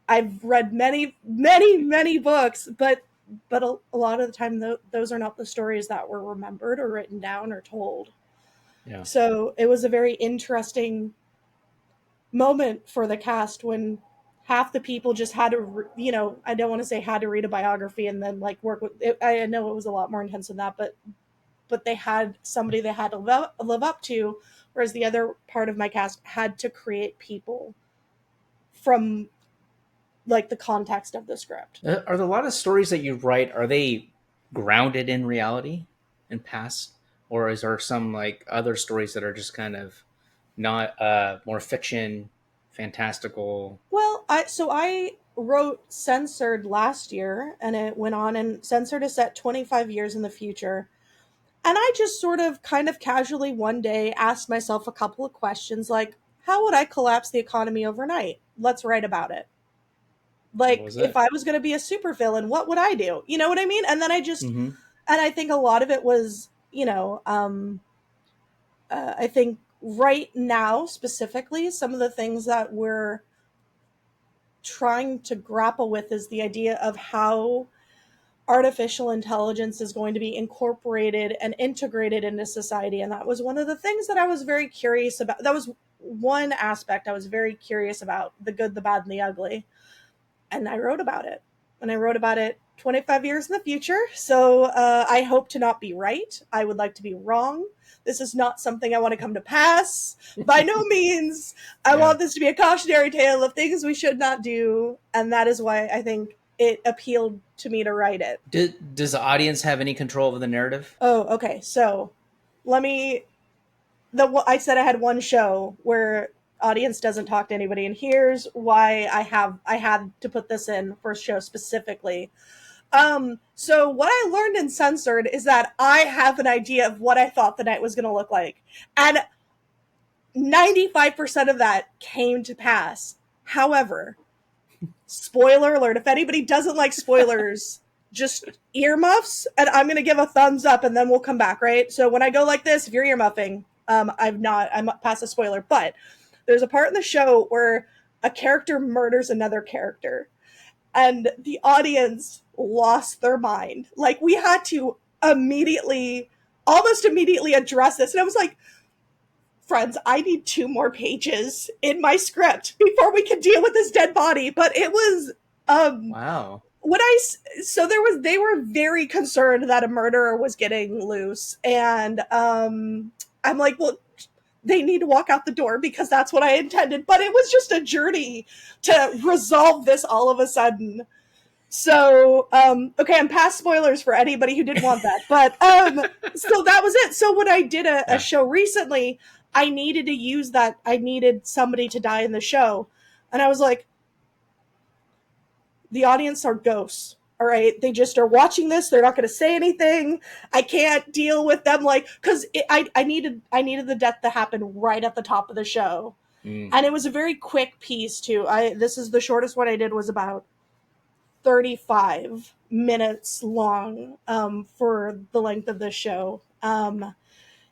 I've read many, many, many books, but a lot of the time, those are not the stories that were remembered or written down or told. Yeah. So it was a very interesting moment for the cast when half the people just had to, I don't want to say had to read a biography and then like work with it. I know it was a lot more intense than that, but they had somebody they had to live up to, whereas the other part of my cast had to create people from like the context of the script. Are there a lot of stories that you write, are they grounded in reality and past? Or is there some like other stories that are just kind of not more fiction, fantastical? Well, I wrote Censored last year, and it went on, and Censored is set 25 years in the future. And I just sort of kind of casually one day asked myself a couple of questions like, how would I collapse the economy overnight? Let's write about it. What Like, was if it? I was going to be a supervillain, what would I do? You know what I mean? And then Mm-hmm. and I think a lot of it was, I think right now, specifically, some of the things that we're trying to grapple with is the idea of how artificial intelligence is going to be incorporated and integrated into society. And that was one of the things that I was very curious about. That was one aspect I was very curious about: the good, the bad, and the ugly. And I wrote about it. And I wrote about it 25 years in the future. So I hope to not be right. I would like to be wrong. This is not something I want to come to pass. By no means. I Yeah. want this to be a cautionary tale of things we should not do. And that is why I think it appealed to me to write it. Does the audience have any control over the narrative? Oh, okay. So let me. I said I had one show where audience doesn't talk to anybody, and here's why I had to put this in for a show specifically. So what I learned in Censored is that I have an idea of what I thought the night was going to look like, and 95% of that came to pass. However, spoiler alert, if anybody doesn't like spoilers, just earmuffs, and I'm going to give a thumbs up, and then we'll come back, right? So when I go like this, if you're earmuffing, I'm past a spoiler, but there's a part in the show where a character murders another character, and the audience lost their mind. Like, we had to almost immediately address this, and I was like, friends, I need 2 more pages in my script before we can deal with this dead body. But it was, Wow. they were very concerned that a murderer was getting loose. And I'm like, well, they need to walk out the door because that's what I intended. But it was just a journey to resolve this all of a sudden. So, okay, I'm past spoilers for anybody who didn't want that. But so that was it. So when I did a show recently, I needed to use that. I needed somebody to die in the show. And I was like, the audience are ghosts. All right. They just are watching this. They're not going to say anything. I can't deal with them. Like, cause I needed the death to happen right at the top of the show. Mm. And it was a very quick piece too. This is the shortest one I did, was about 35 minutes long for the length of this show.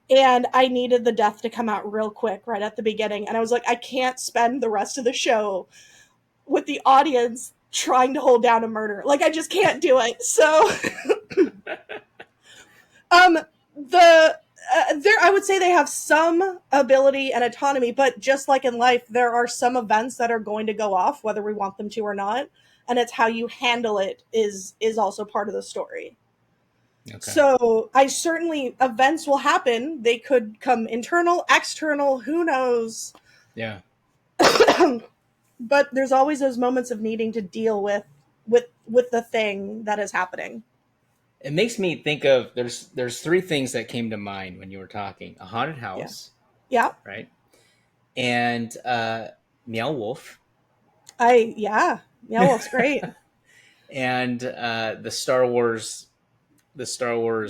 And I needed the death to come out real quick right at the beginning. And I was like, I can't spend the rest of the show with the audience trying to hold down a murder. Like, I just can't do it. So I would say they have some ability and autonomy, but just like in life, there are some events that are going to go off whether we want them to or not. And it's how you handle it is also part of the story. Okay. So events will happen. They could come internal, external, who knows? Yeah. But there's always those moments of needing to deal with the thing that is happening. It makes me think of there's 3 things that came to mind when you were talking: a haunted house, Yeah. right? And Meow Wolf, Yeah, Wolf's great. and the Star Wars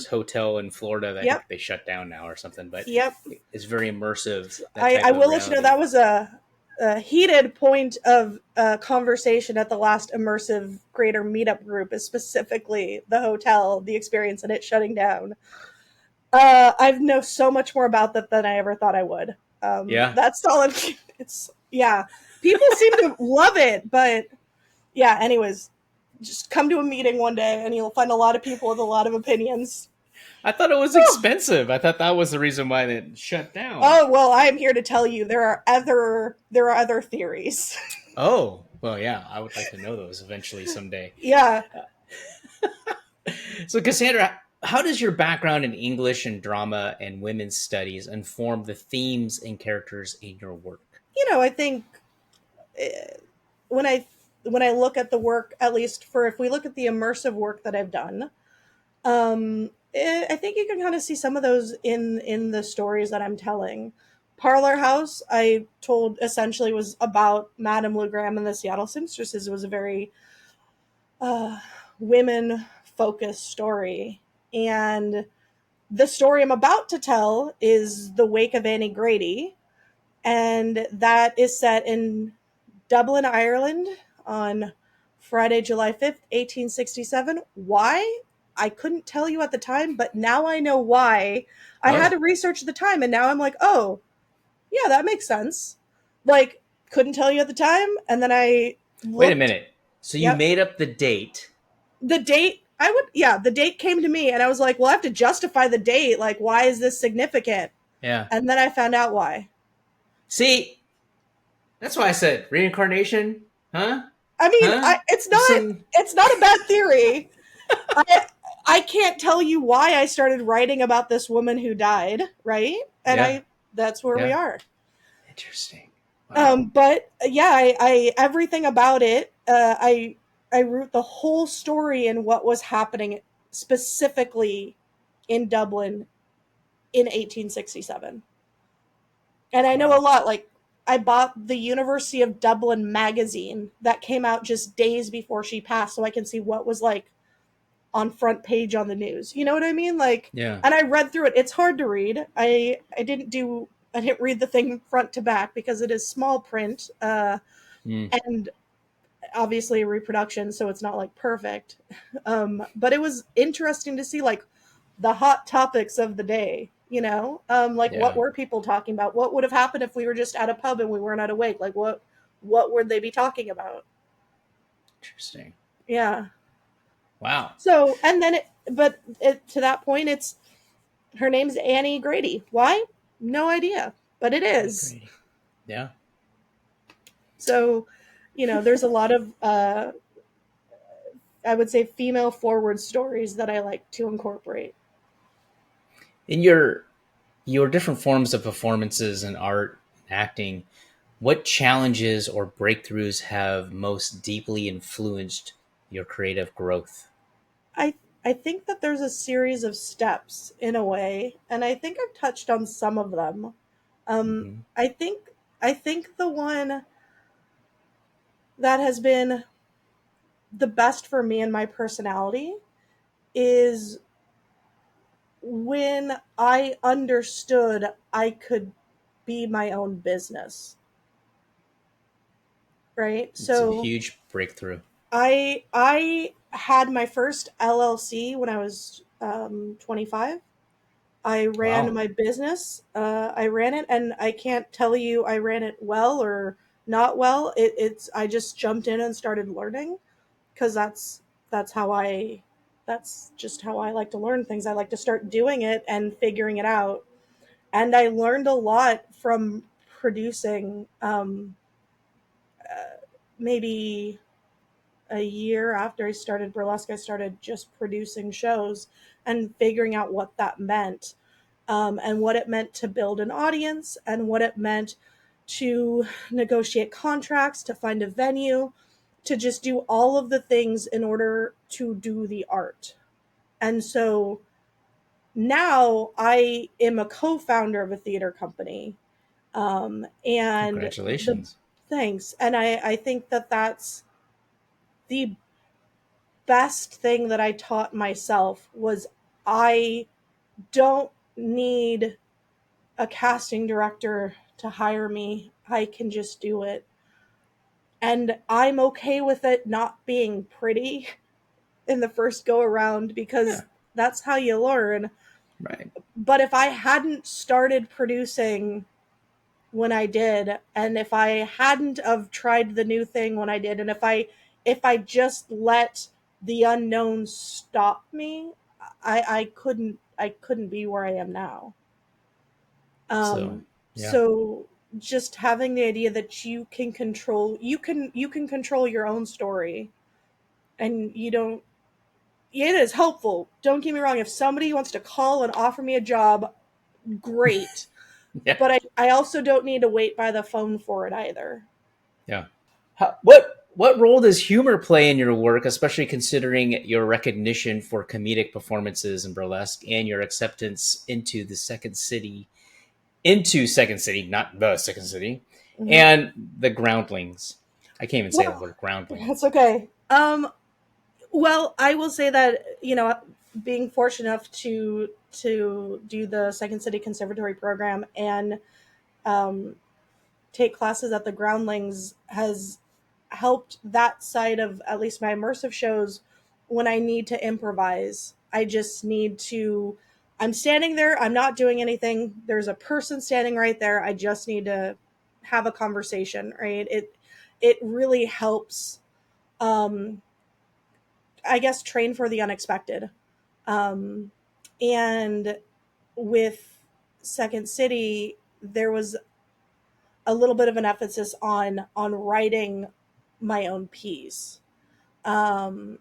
hotel in Florida that I think Yep. they shut down now or something, but Yep. it's very immersive, that I type of will let you know that reality. was a heated point of conversation at the last immersive greater meetup group, is specifically the hotel, the experience, and it shutting down. I know so much more about that than I ever thought I would. Yeah. That's all. It's yeah. People seem to love it, but yeah. Anyways, just come to a meeting one day, and you'll find a lot of people with a lot of opinions. I thought it was Whew. expensive. I thought that was the reason why it shut down. Oh well, I am here to tell you there are other theories. Oh, well, yeah, I would like to know those eventually someday. Yeah. So, Cassandra, how does your background in English and drama and women's studies inform the themes and characters in your work? I think uh, when I look at the work, at least for if we look at the immersive work that I've done, I think you can kind of see some of those in the stories that I'm telling. Parlor House, I told, essentially was about Madame Lou Graham and the Seattle Seamstresses. It was a very uh, women focused story, and the story I'm about to tell is The Wake of Annie Grady, and that is set in Dublin, Ireland on Friday, July 5th, 1867. Why? I couldn't tell you at the time, but now I know why. I had Oh, to research at the time, and now I'm like, oh, yeah, that makes sense. Like, couldn't tell you at the time, and then I wait a looked. minute. So you Yep. made up the date. The date, the date came to me, and I was like, well, I have to justify the date. Like, why is this significant? Yeah. And then I found out why. See, that's why I said reincarnation. Huh? I mean, Huh? it's There's not some. it's not a bad theory. I I can't tell you why I started writing about this woman who died, right? And Yeah. that's where we Yeah. are. Interesting. Wow. But yeah, I everything about it. I wrote the whole story and what was happening specifically in Dublin in 1867. And I know a Wow. lot. Like, I bought the University of Dublin magazine that came out just days before she passed, so I can see what was like on front page on the news. You know what I mean? Like, Yeah. and I read through it. It's hard to read. I didn't read the thing front to back because it is small print, Mm. and obviously a reproduction, so it's not like perfect. But it was interesting to see like the hot topics of the day. Like, what Yeah. were people talking about? What would have happened if we were just at a pub and we weren't at a wake? Like, what would they be talking about? Interesting. Yeah. Wow. So, and then to that point, it's her name's Annie Grady. Why? No idea, but it is. Great. Yeah. So, there's a lot of I would say female forward stories that I like to incorporate. In your different forms of performances and art and acting, what challenges or breakthroughs have most deeply influenced your creative growth? I I think that there's a series of steps in a way, and I think I've touched on some of them. Um, Hmm. I think the one that has been the best for me and my personality is when I understood I could be my own business, right? It's a So huge breakthrough. I had my first LLC when I was 25. I ran Wow. my business. I ran it, and I can't tell you I ran it well or not well. It's I just jumped in and started learning because that's just how I like to learn things. I like to start doing it and figuring it out. And I learned a lot from producing. Maybe a year after I started Burlesque, I started just producing shows and figuring out what that meant, and what it meant to build an audience, and what it meant to negotiate contracts, to find a venue, to just do all of the things in order to do the art. And so now I am a co founder of a theater company. And the Congratulations. thanks. And I think that that's the best thing that I taught myself was I don't need a casting director to hire me. I can just do it. And I'm okay with it not being pretty in the first go around because Yeah. that's how you learn. Right. But if I hadn't started producing when I did, and if I hadn't have tried the new thing when I did, and if I just let the unknown stop me, I couldn't be where I am now. So, yeah. So just having the idea that you can control your own story, and you don't. It is helpful. Don't get me wrong. If somebody wants to call and offer me a job, great. Yeah. But I also don't need to wait by the phone for it either. Yeah. What role does humor play in your work, especially considering your recognition for comedic performances in burlesque and your acceptance into Second City, not the Second City, Mhm. and the Groundlings? I can't even say the Well, word groundling. that's okay. Well, I will say that being fortunate enough to do the Second City Conservatory program and um, take classes at the Groundlings has helped that side of at least my immersive shows when I need to improvise. I just need to. I'm standing there. I'm not doing anything. There's a person standing right there. I just need to have a conversation. Right. It really helps. Um, I guess train for the unexpected. Um, and with Second City, there was a little bit of an emphasis on writing my own piece, and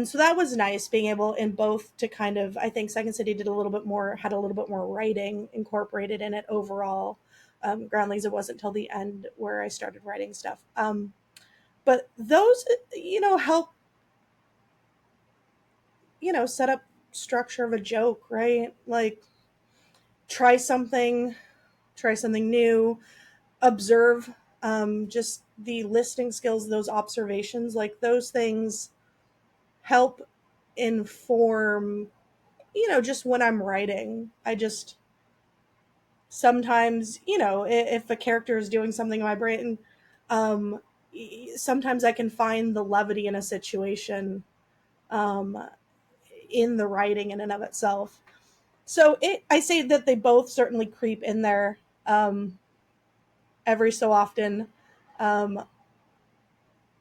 so that was nice being able in both to kind of. I think Second City had a little bit more writing incorporated in it overall. Groundlings, it wasn't till the end where I started writing stuff. But those help set up structure of a joke, right? Like try something, try something new, observe, just the listening skills, those observations, like those things help inform, just when I'm writing. I just sometimes, if a character is doing something in my brain, um, sometimes I can find the levity in a situation um, in the writing in and of itself. So I say that they both certainly creep in there every so often. Um,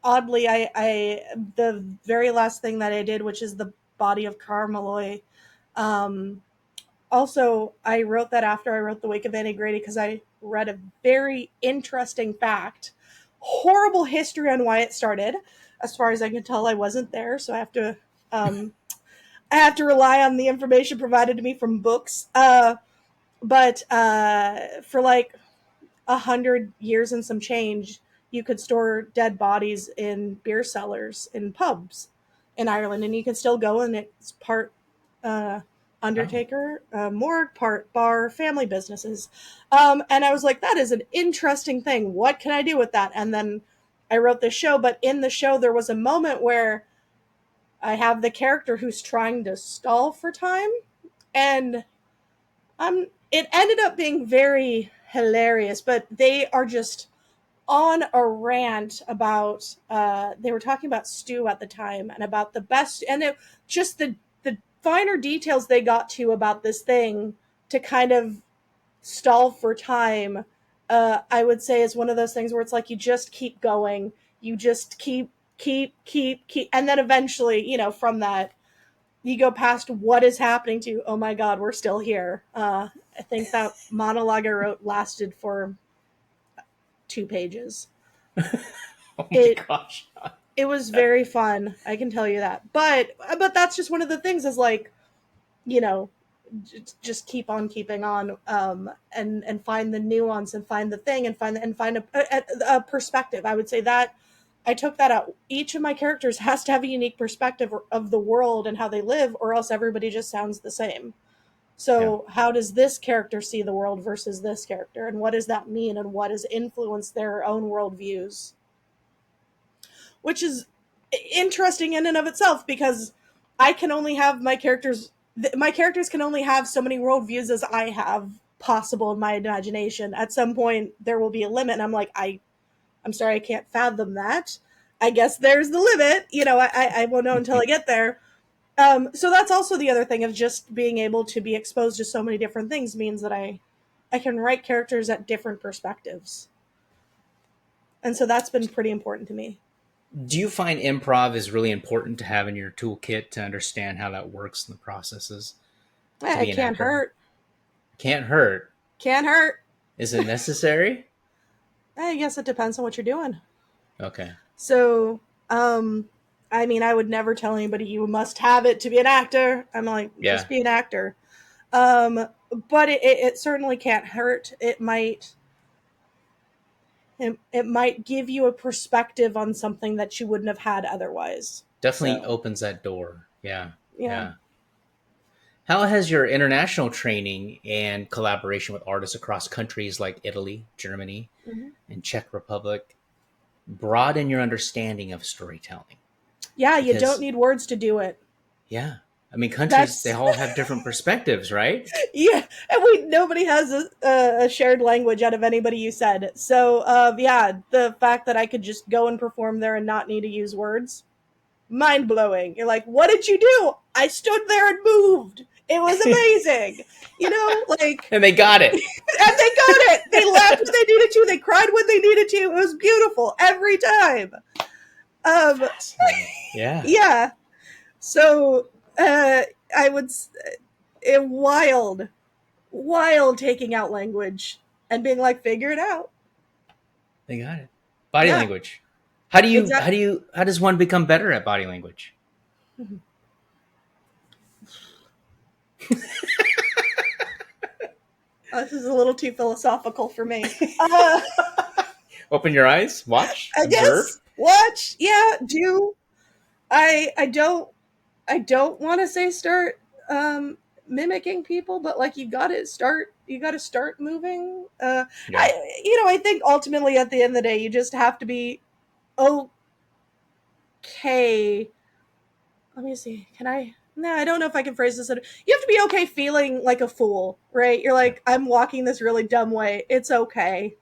Oddly, I the very last thing that I did, which is the body of Carmeloy. Um, Also, I wrote that after I wrote The Wake of Annie Grady because I read a very interesting fact, horrible history on why it started. As far as I can tell, I wasn't there, so um, I have to rely on the information provided to me from books. But for like 100 years and some change, you could store dead bodies in beer cellars in pubs in Ireland, and you can still go, and it's part uh, Oh, undertaker, morgue, part bar, family businesses. And I was like, that is an interesting thing. What can I do with that? And then I wrote this show, but in the show, there was a moment where I have the character who's trying to stall for time, and it ended up being very hilarious, but they are just on a rant about they were talking about stew at the time and about the best, and just the finer details they got to about this thing to kind of stall for time. I would say is one of those things where it's like you just keep going, you just keep, and then eventually, from that you go past what is happening to, oh my god, we're still here. I think that monologue I wrote lasted for 2 pages. oh my It gosh. it was very fun, I can tell you that. But that's just one of the things is like, you know, just keep on keeping on, and find the nuance and find the thing and find a perspective. I would say that I took that out. Each of my characters has to have a unique perspective of the world and how they live, or else everybody just sounds the same. So how does this character see the world versus this character? And what does that mean? And what has influenced their own worldviews? Which is interesting in and of itself, because I can only have my characters can only have so many worldviews as I have possible in my imagination. At some point there will be a limit, and I'm like, I'm sorry, I can't fathom that. I guess there's the limit. I won't know until I get there. So that's also the other thing of just being able to be exposed to so many different things means that I can write characters at different perspectives. And so that's been pretty important to me. Do you find improv is really important to have in your toolkit to understand how that works in the processes? It can't hurt. Can't hurt. Can't hurt. Is it necessary? I guess it depends on what you're doing. Okay. So, I mean, I would never tell anybody you must have it to be an actor. I'm like, just be an actor. But it certainly can't hurt. It might give you a perspective on something that you wouldn't have had otherwise. Definitely So. opens that door. Yeah. Yeah. How has your international training and collaboration with artists across countries like Italy, Germany, and Czech Republic broaden your understanding of storytelling? Yeah, you don't need words to do it. Yeah. I mean, countries, they all have different perspectives, right? Yeah, and nobody has a shared language out of anybody you said. So, yeah, the fact that I could just go and perform there and not need to use words, mind-blowing. You're like, what did you do? I stood there and moved. It was amazing. And they got it. And they got it. They laughed when they needed to. They cried when they needed to. It was beautiful every time. Yeah. Yeah. So, I would wild taking out language and being like, figure it out. They got it. Body language. How does one become better at body language? This is a little too philosophical for me. Open your eyes, watch, I observe. Guess, watch, yeah, do. I don't want to say start mimicking people, but like you got to start moving. I think ultimately at the end of the day you just have to be okay. Let me see. I don't know if I can phrase this. You have to be okay feeling like a fool, right? You're like, I'm walking this really dumb way. It's okay.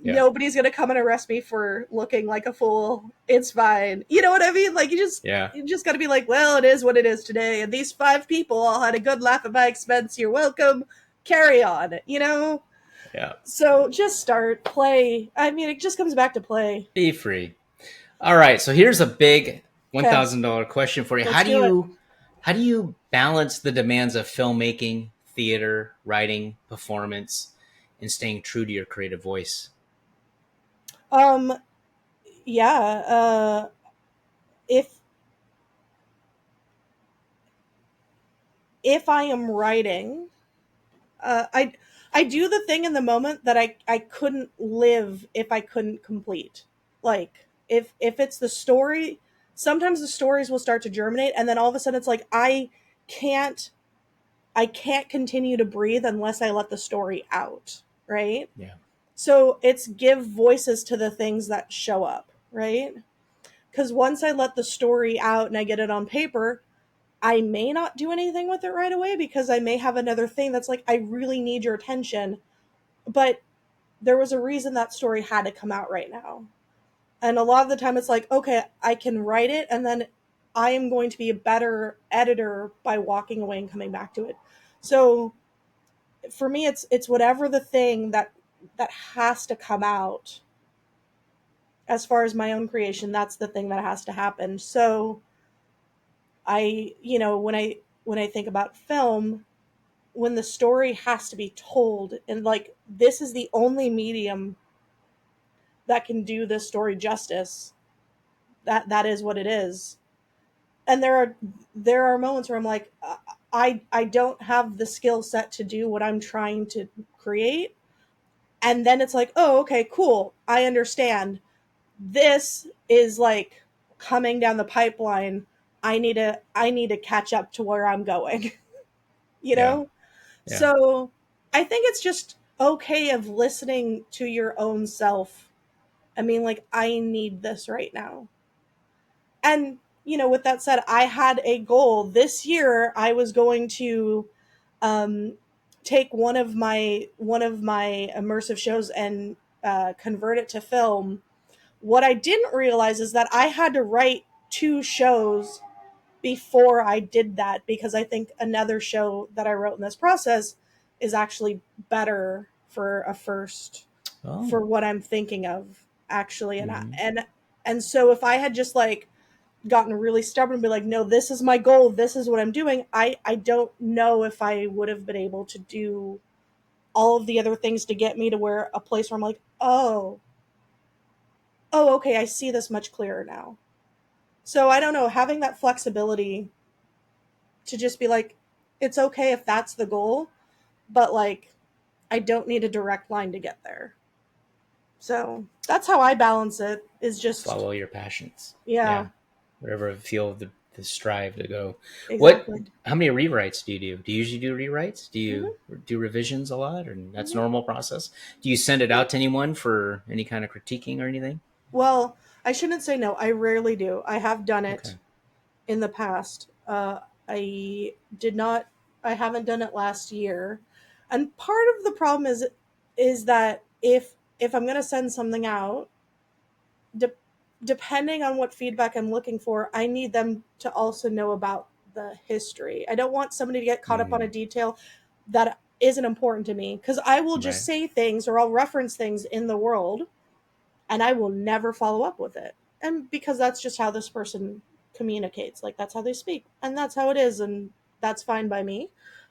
Yeah. Nobody's going to come and arrest me for looking like a fool. It's fine. You know what I mean? Like, you just got to be like, well, it is what it is today. And these 5 people all had a good laugh at my expense. You're welcome. Carry on, Yeah. So just start, play. I mean, it just comes back to play. Be free. All right. So here's a big $1,000 question for you. How do you balance the demands of filmmaking, theater, writing, performance, and staying true to your creative voice? If I am writing, I do the thing in the moment that I couldn't live if I couldn't complete. Like if it's the story, sometimes the stories will start to germinate, and then all of a sudden it's like I can't continue to breathe unless I let the story out, right? Yeah. So it's give voices to the things that show up, right? Because once I let the story out and I get it on paper, I may not do anything with it right away because I may have another thing that's like, I really need your attention. But there was a reason that story had to come out right now. And a lot of the time it's like, okay, I can write it and then I am going to be a better editor by walking away and coming back to it. So for me, it's whatever the thing that has to come out. As far as my own creation, that's the thing that has to happen. So when I think about film, when the story has to be told, and like this is the only medium that can do this story justice, that is what it is. And there are moments where I'm like, I don't have the skill set to do what I'm trying to create. And then it's like, oh, okay, cool. I understand. This is like coming down the pipeline. I need to catch up to where I'm going. you Yeah. know? Yeah. So I think it's just okay of listening to your own self. I mean, like, I need this right now. And, with that said, I had a goal. This year I was going to um, take one of my immersive shows and convert it to film. What I didn't realize is that I had to write 2 shows before I did that, because I think another show that I wrote in this process is actually better for a first, Oh. for what I'm thinking of, actually. And Mhm. and so if I had just like gotten really stubborn and be like, no, this is my goal, this is what I'm doing, I don't know if I would have been able to do all of the other things to get me to where a place where I'm like, oh, okay, I see this much clearer now. So I don't know, having that flexibility to just be like, it's okay if that's the goal, but like, I don't need a direct line to get there. So that's how I balance it, is just, Follow your passions. yeah, Yeah. Wherever you feel the strive to go. What? exactly. How many rewrites do you do? Do you usually do rewrites? Do Hmm. you do revisions a lot, or that's Hmm. normal process? Do you send it out to anyone for any kind of critiquing or anything? Well, I shouldn't say no. I rarely do. I have done Okay. it in the past. I did not. I haven't done it last year, and part of the problem is that if I'm gonna send something out, de- depending on what feedback I'm looking for, I need them to also know about the history. I don't want somebody to get caught up on a detail that isn't important to me, because I will just Right. say things or I'll reference things in the world and I will never follow up with it. And because that's just how this person communicates, like that's how they speak, and that's how it is, and that's fine by me.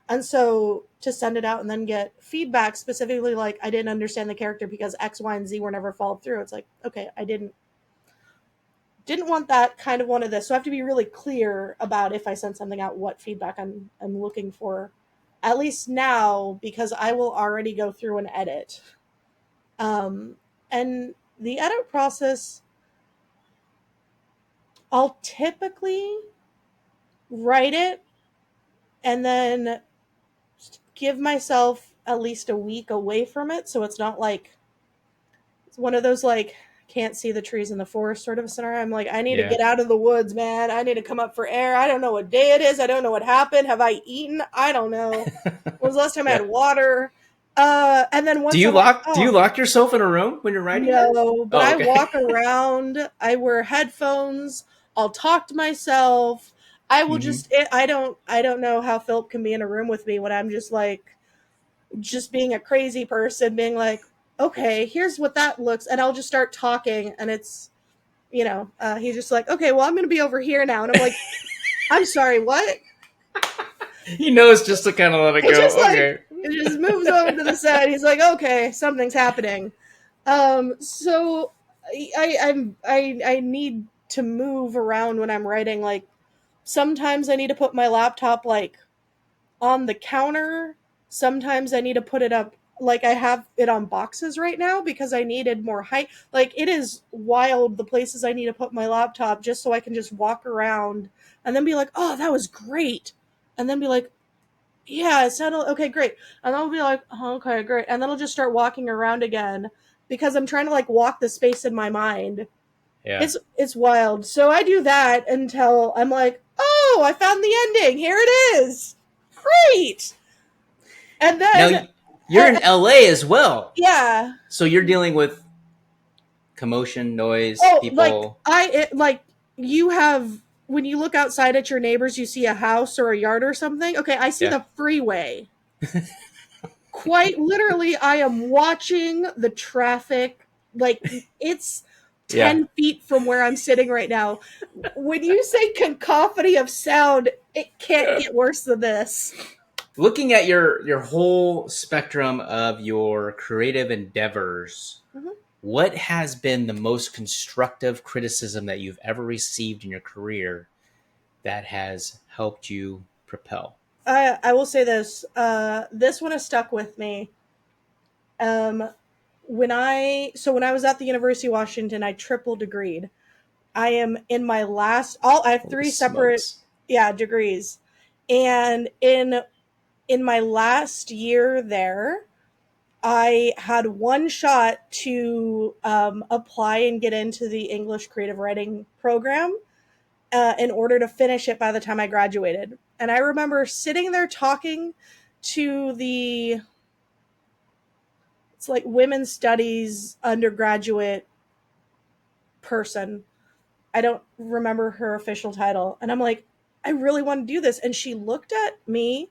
And so to send it out and then get feedback specifically like I didn't understand the character because X, Y, and Z were never followed through, it's like, okay, I didn't want that, kind of wanted this. So I have to be really clear about, if I send something out, what feedback I'm looking for. At least now, because I will already go through and edit. And the edit process, I'll typically write it and then give myself at least a week away from it, so it's not like it's one of those like can't see the trees in the forest sort of scenario. I'm like, I need to Yeah. get out of the woods, man. I need to come up for air. I don't know what day it is. I don't know what happened. Have I eaten? I don't know. When was the last time I Yeah. had water? And then Do once you I'm like, lock? Do you oh, lock yourself in a room when you're writing then? no, but Oh, I okay. walk around. I wear headphones. I'll talk to myself. I will Hmm. just. I don't know how Philip can be in a room with me when I'm just being a crazy person, being like, okay, here's what that looks, and I'll just start talking, and it's, he's just like, okay, well, I'm gonna be over here now, and I'm like, I'm sorry, what? He knows just to kind of let it It just go. like Okay. it just moves over to the side. He's like, okay, something's happening. So I need to move around when I'm writing. Like sometimes I need to put my laptop like on the counter. Sometimes I need to put it up, like I have it on boxes right now because I needed more height. Like it is wild the places I need to put my laptop just so I can just walk around and then be like, oh, that was great. And then be like, yeah, it sounded okay, great. And I'll be like, oh, okay, great. And then I'll just start walking around again because I'm trying to like walk the space in my mind. Yeah. It's wild. So I do that until I'm like, oh, I found the ending. Here it is. Great. And Now then you're in LA as well, yeah. so you're dealing with commotion, noise, Oh, like people. like you have, when you look outside at your neighbors, you see a house or a yard or something. Okay, I see Yeah. the freeway. Quite literally, I am watching the traffic. Like it's Yeah. 10 feet from where I'm sitting right now. When you say cacophony of sound, it can't get worse than this. Looking at your whole spectrum of your creative endeavors, Mhm. what has been the most constructive criticism that you've ever received in your career that has helped you propel? I will say this. This one has stuck with me. Um, when I was at the University of Washington, I triple degreed. I am in my last. All I have Holy three separate, smokes. yeah, degrees, and in in my last year there, I had one shot to apply and get into the English creative writing program in order to finish it by the time I graduated. And I remember sitting there talking to it's like women's studies undergraduate person. I don't remember her official title. And I'm like, I really want to do this. And she looked at me,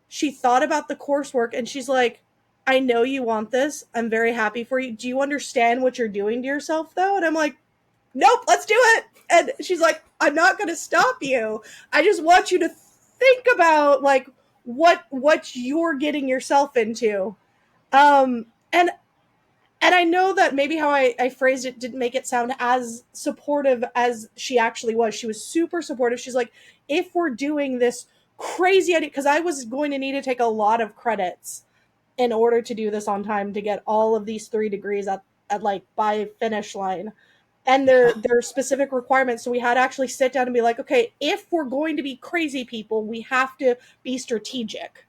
she thought about the coursework, and she's like, I know you want this. I'm very happy for you. Do you understand what you're doing to yourself, though? And I'm like, nope, let's do it. And she's like, I'm not going to stop you. I just want you to think about like what you're getting yourself into. And I know that maybe how I phrased it didn't make it sound as supportive as she actually was. She was super supportive. She's like, if we're doing this crazy idea, because I was going to need to take a lot of credits in order to do this on time to get all of these 3 degrees at like by finish line. And there are specific requirements. So we had to actually sit down and be like, okay, if we're going to be crazy people, we have to be strategic.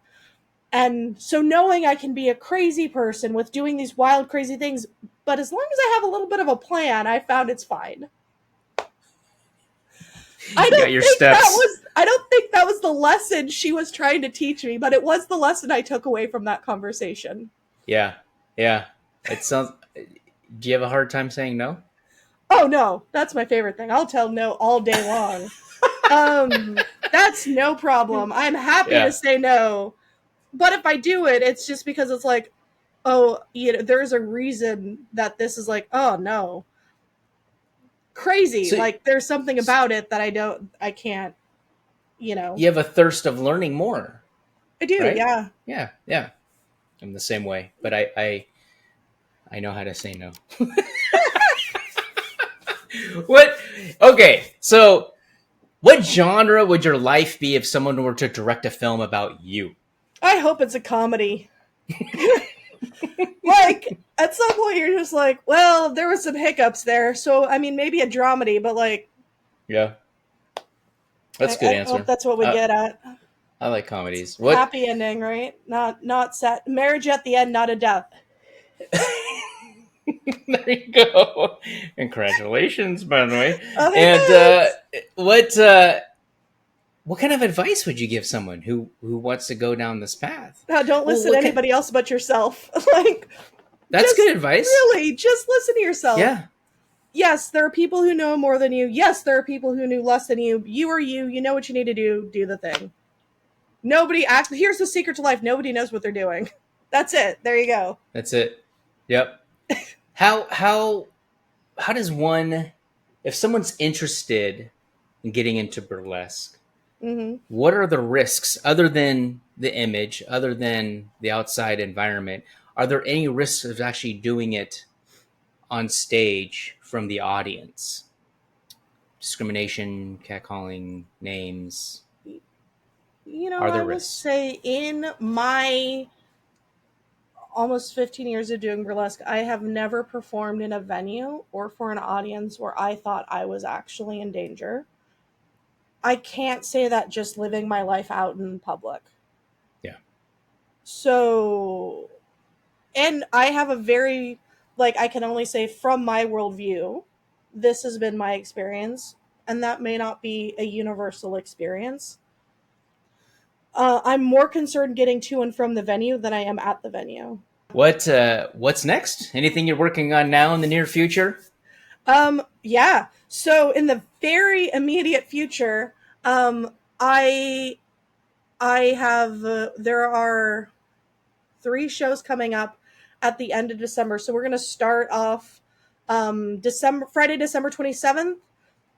And so knowing I can be a crazy person with doing these wild, crazy things, but as long as I have a little bit of a plan, I found it's fine. I don't think that was the lesson she was trying to teach me, but it was the lesson I took away from that conversation. Yeah. It sounds. Do you have a hard time saying no? Oh no, that's my favorite thing. I'll tell no all day long. That's no problem. I'm happy to say no. But if I do it, it's just because it's like, oh, there's a reason that this is like, oh no. Crazy. So, like there's something about it that I can't, You have a thirst of learning more. I do, right? Yeah. Yeah. I'm the same way, but I know how to say no. So what genre would your life be if someone were to direct a film about you? I hope it's a comedy. Like, at some point you're just like, well, there was some hiccups there, so, I mean, maybe a dramedy, but like... Yeah. That's a good answer. I hope that's what we get at. I like comedies. What? Happy ending, right? Not sad. Marriage at the end, not a death. There you go. And congratulations, by the way. Oh, and what kind of advice would you give someone who wants to go down this path? No, don't listen to anybody else but yourself. Like, that's good advice. Really, just listen to yourself. Yeah. Yes, there are people who know more than you. Yes, there are people who knew less than you. You are you. You know what you need to do. Do the thing. Here's the secret to life. Nobody knows what they're doing. That's it. There you go. That's it. Yep. How does one, if someone's interested in getting into burlesque, what are the risks other than the image, other than the outside environment? Are there any risks of actually doing it on stage from the audience? Discrimination, catcalling, names. I would say in my almost 15 years of doing burlesque, I have never performed in a venue or for an audience where I thought I was actually in danger. I can't say that just living my life out in public. Yeah. So, and I have a very, I can only say from my worldview, this has been my experience, and that may not be a universal experience. I'm more concerned getting to and from the venue than I am at the venue. What's next? Anything you're working on now in the near future? Yeah. So in the very immediate future, I have there are 3 shows coming up at the end of December. So we're going to start off Friday, December 27th.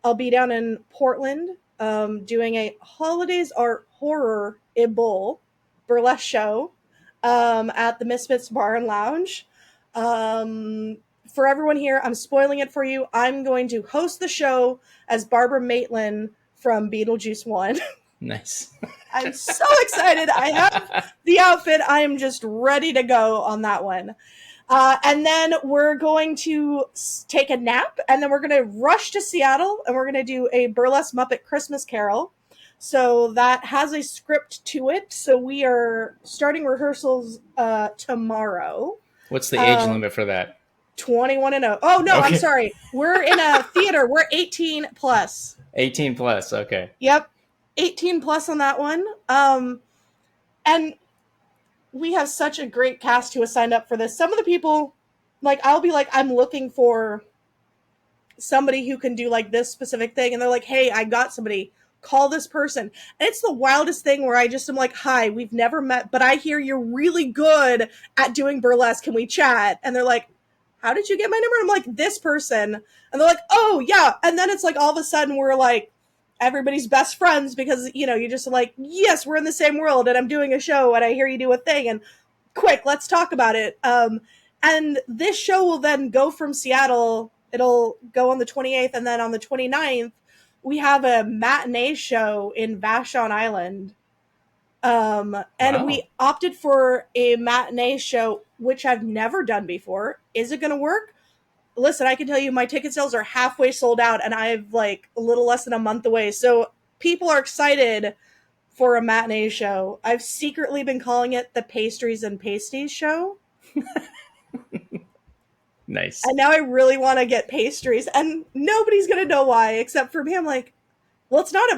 I'll be down in Portland doing a Holidays Are Horror Bowl burlesque show at the Misfits Bar and Lounge. For everyone here, I'm spoiling it for you. I'm going to host the show as Barbara Maitland from Beetlejuice 1. Nice. I'm so excited. I have the outfit. I am just ready to go on that one. And then we're going to take a nap, and then we're going to rush to Seattle, and we're going to do a Burlesque Muppet Christmas Carol. So that has a script to it. So we are starting rehearsals tomorrow. What's the age limit for that? 21 and 0. Oh no, I'm Okay. sorry. We're in a theater. We're 18 plus. 18 plus. Okay. Yep. 18 plus on that one. And we have such a great cast who has signed up for this. Some of the people, like, I'll be like, I'm looking for somebody who can do like this specific thing, and they're like, hey, I got somebody, call this person. And it's the wildest thing where I just am like, hi, we've never met, but I hear you're really good at doing burlesque, can we chat? And they're like, how did you get my number? I'm like, this person. And they're like, oh yeah. And then it's like all of a sudden we're like everybody's best friends, because you're just like, yes, we're in the same world, and I'm doing a show and I hear you do a thing, and quick, let's talk about it. And this show will then go from Seattle. It'll go on the 28th, and then on the 29th, we have a matinee show in Vashon Island. And Wow. we opted for a matinee show, which I've never done before. Is it going to work? Listen, I can tell you my ticket sales are halfway sold out, and I've like a little less than a month away. So people are excited for a matinee show. I've secretly been calling it the Pastries and Pasties show. Nice. And now I really want to get pastries, and nobody's going to know why except for me. I'm like, well, it's not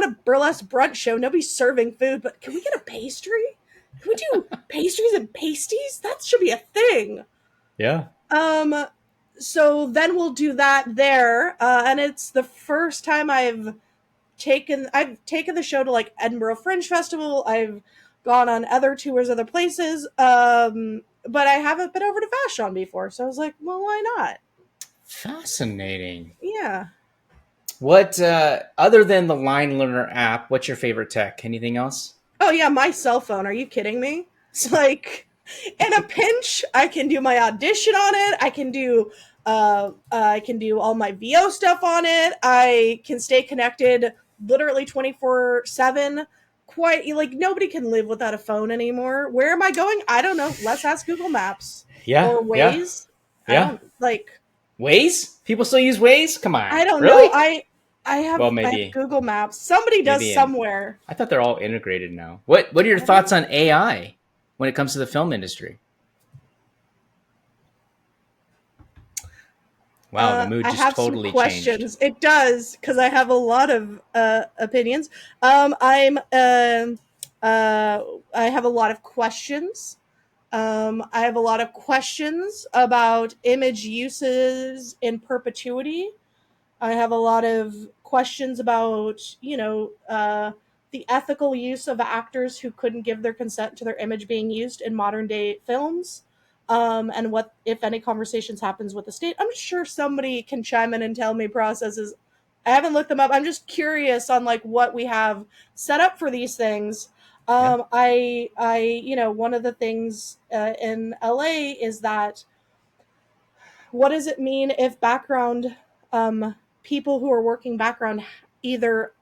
a burlesque brunch show. Nobody's serving food, but can we get a pastry? Can we do pastries and pasties? That should be a thing. Yeah. So then we'll do that there. And it's the first time I've taken the show to like Edinburgh Fringe Festival. I've gone on other tours, other places. But I haven't been over to Vashon before. So I was like, well, why not? Fascinating. Yeah. What, other than the Line Learner app, what's your favorite tech? Anything else? Oh yeah, my cell phone. Are you kidding me? It's like, in a pinch, I can do my audition on it. I can do all my VO stuff on it. I can stay connected literally 24/7. Quite like nobody can live without a phone anymore. Where am I going? I don't know. Let's ask Google Maps. Yeah. Or Waze. Yeah. I don't, like, Waze? People still use Waze? Come on. I don't really? know. I have Google Maps. Somebody does somewhere. I thought they're all integrated now. What are your thoughts on AI when it comes to the film industry? Wow, the mood just totally some questions. changed. It does, because I have a lot of opinions. I have a lot of questions. I have a lot of questions about image uses in perpetuity. I have a lot of questions about, the ethical use of actors who couldn't give their consent to their image being used in modern day films. And what, if any, conversations happens with the state. I'm sure somebody can chime in and tell me processes. I haven't looked them up. I'm just curious on like what we have set up for these things. One of the things in LA is that, what does it mean if background people who are working background either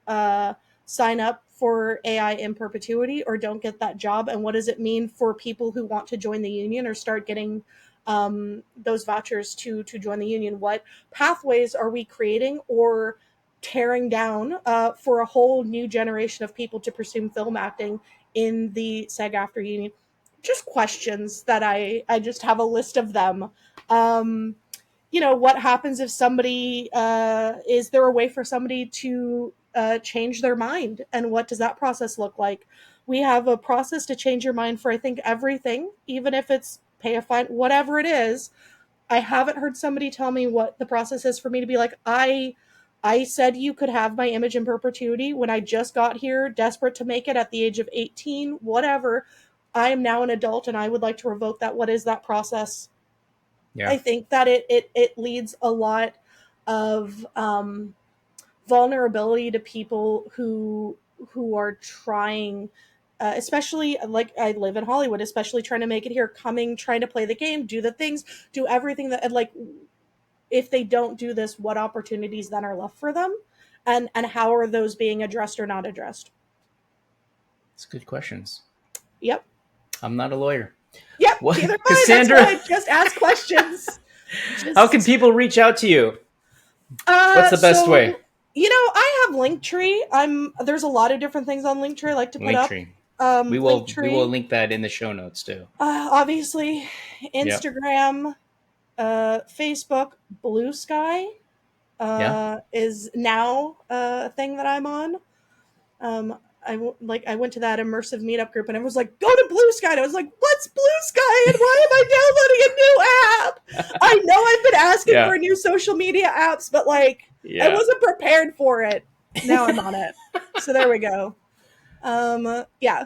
sign up for AI in perpetuity or don't get that job? And what does it mean for people who want to join the union or start getting those vouchers to join the union? What pathways are we creating or tearing down for a whole new generation of people to pursue film acting in the SAG-AFTRA union? Just questions that I just have a list of them. What happens if somebody, is there a way for somebody to change their mind? And what does that process look like? We have a process to change your mind for, I think, everything, even if it's pay a fine, whatever it is. I haven't heard somebody tell me what the process is for me to be like, I said you could have my image in perpetuity when I just got here, desperate to make it at the age of 18, whatever. I am now an adult and I would like to revoke that. What is that process? Yeah. I think that it leads a lot of vulnerability to people who are trying, especially like I live in Hollywood, especially trying to make it here, trying to play the game, do the things, do everything that, like, if they don't do this, what opportunities then are left for them, and how are those being addressed or not addressed? It's good questions. Yep. I'm not a lawyer. Yep. Neither Cassandra, that's why I just ask questions. How can people reach out to you? What's the best way? I have Linktree. There's a lot of different things on Linktree I like to put Linktree. up. We will Linktree, link that in the show notes too. obviously, Yep. Instagram, Facebook, Blue Sky is now a thing that I'm on. I went to that immersive meetup group and I was like, go to Blue Sky. And I was like, what's Blue Sky and why am I downloading a new app? I know I've been asking Yeah. for new social media apps, but I Yeah. wasn't prepared for it. Now I'm on it. So there we go. Yeah.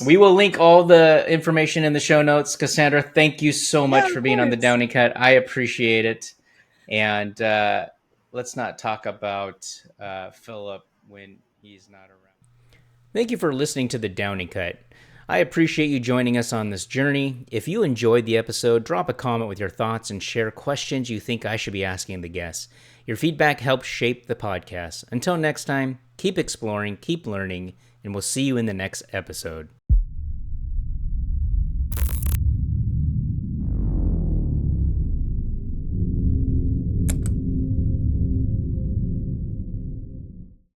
We will link all the information in the show notes. Cassandra, thank you so much Yeah, for of being on the course. Downing Cut. I appreciate it. And let's not talk about Philip when he's not around. Thank you for listening to the Downing Cut. I appreciate you joining us on this journey. If you enjoyed the episode, drop a comment with your thoughts and share questions you think I should be asking the guests. Your feedback helps shape the podcast. Until next time, keep exploring, keep learning, and we'll see you in the next episode.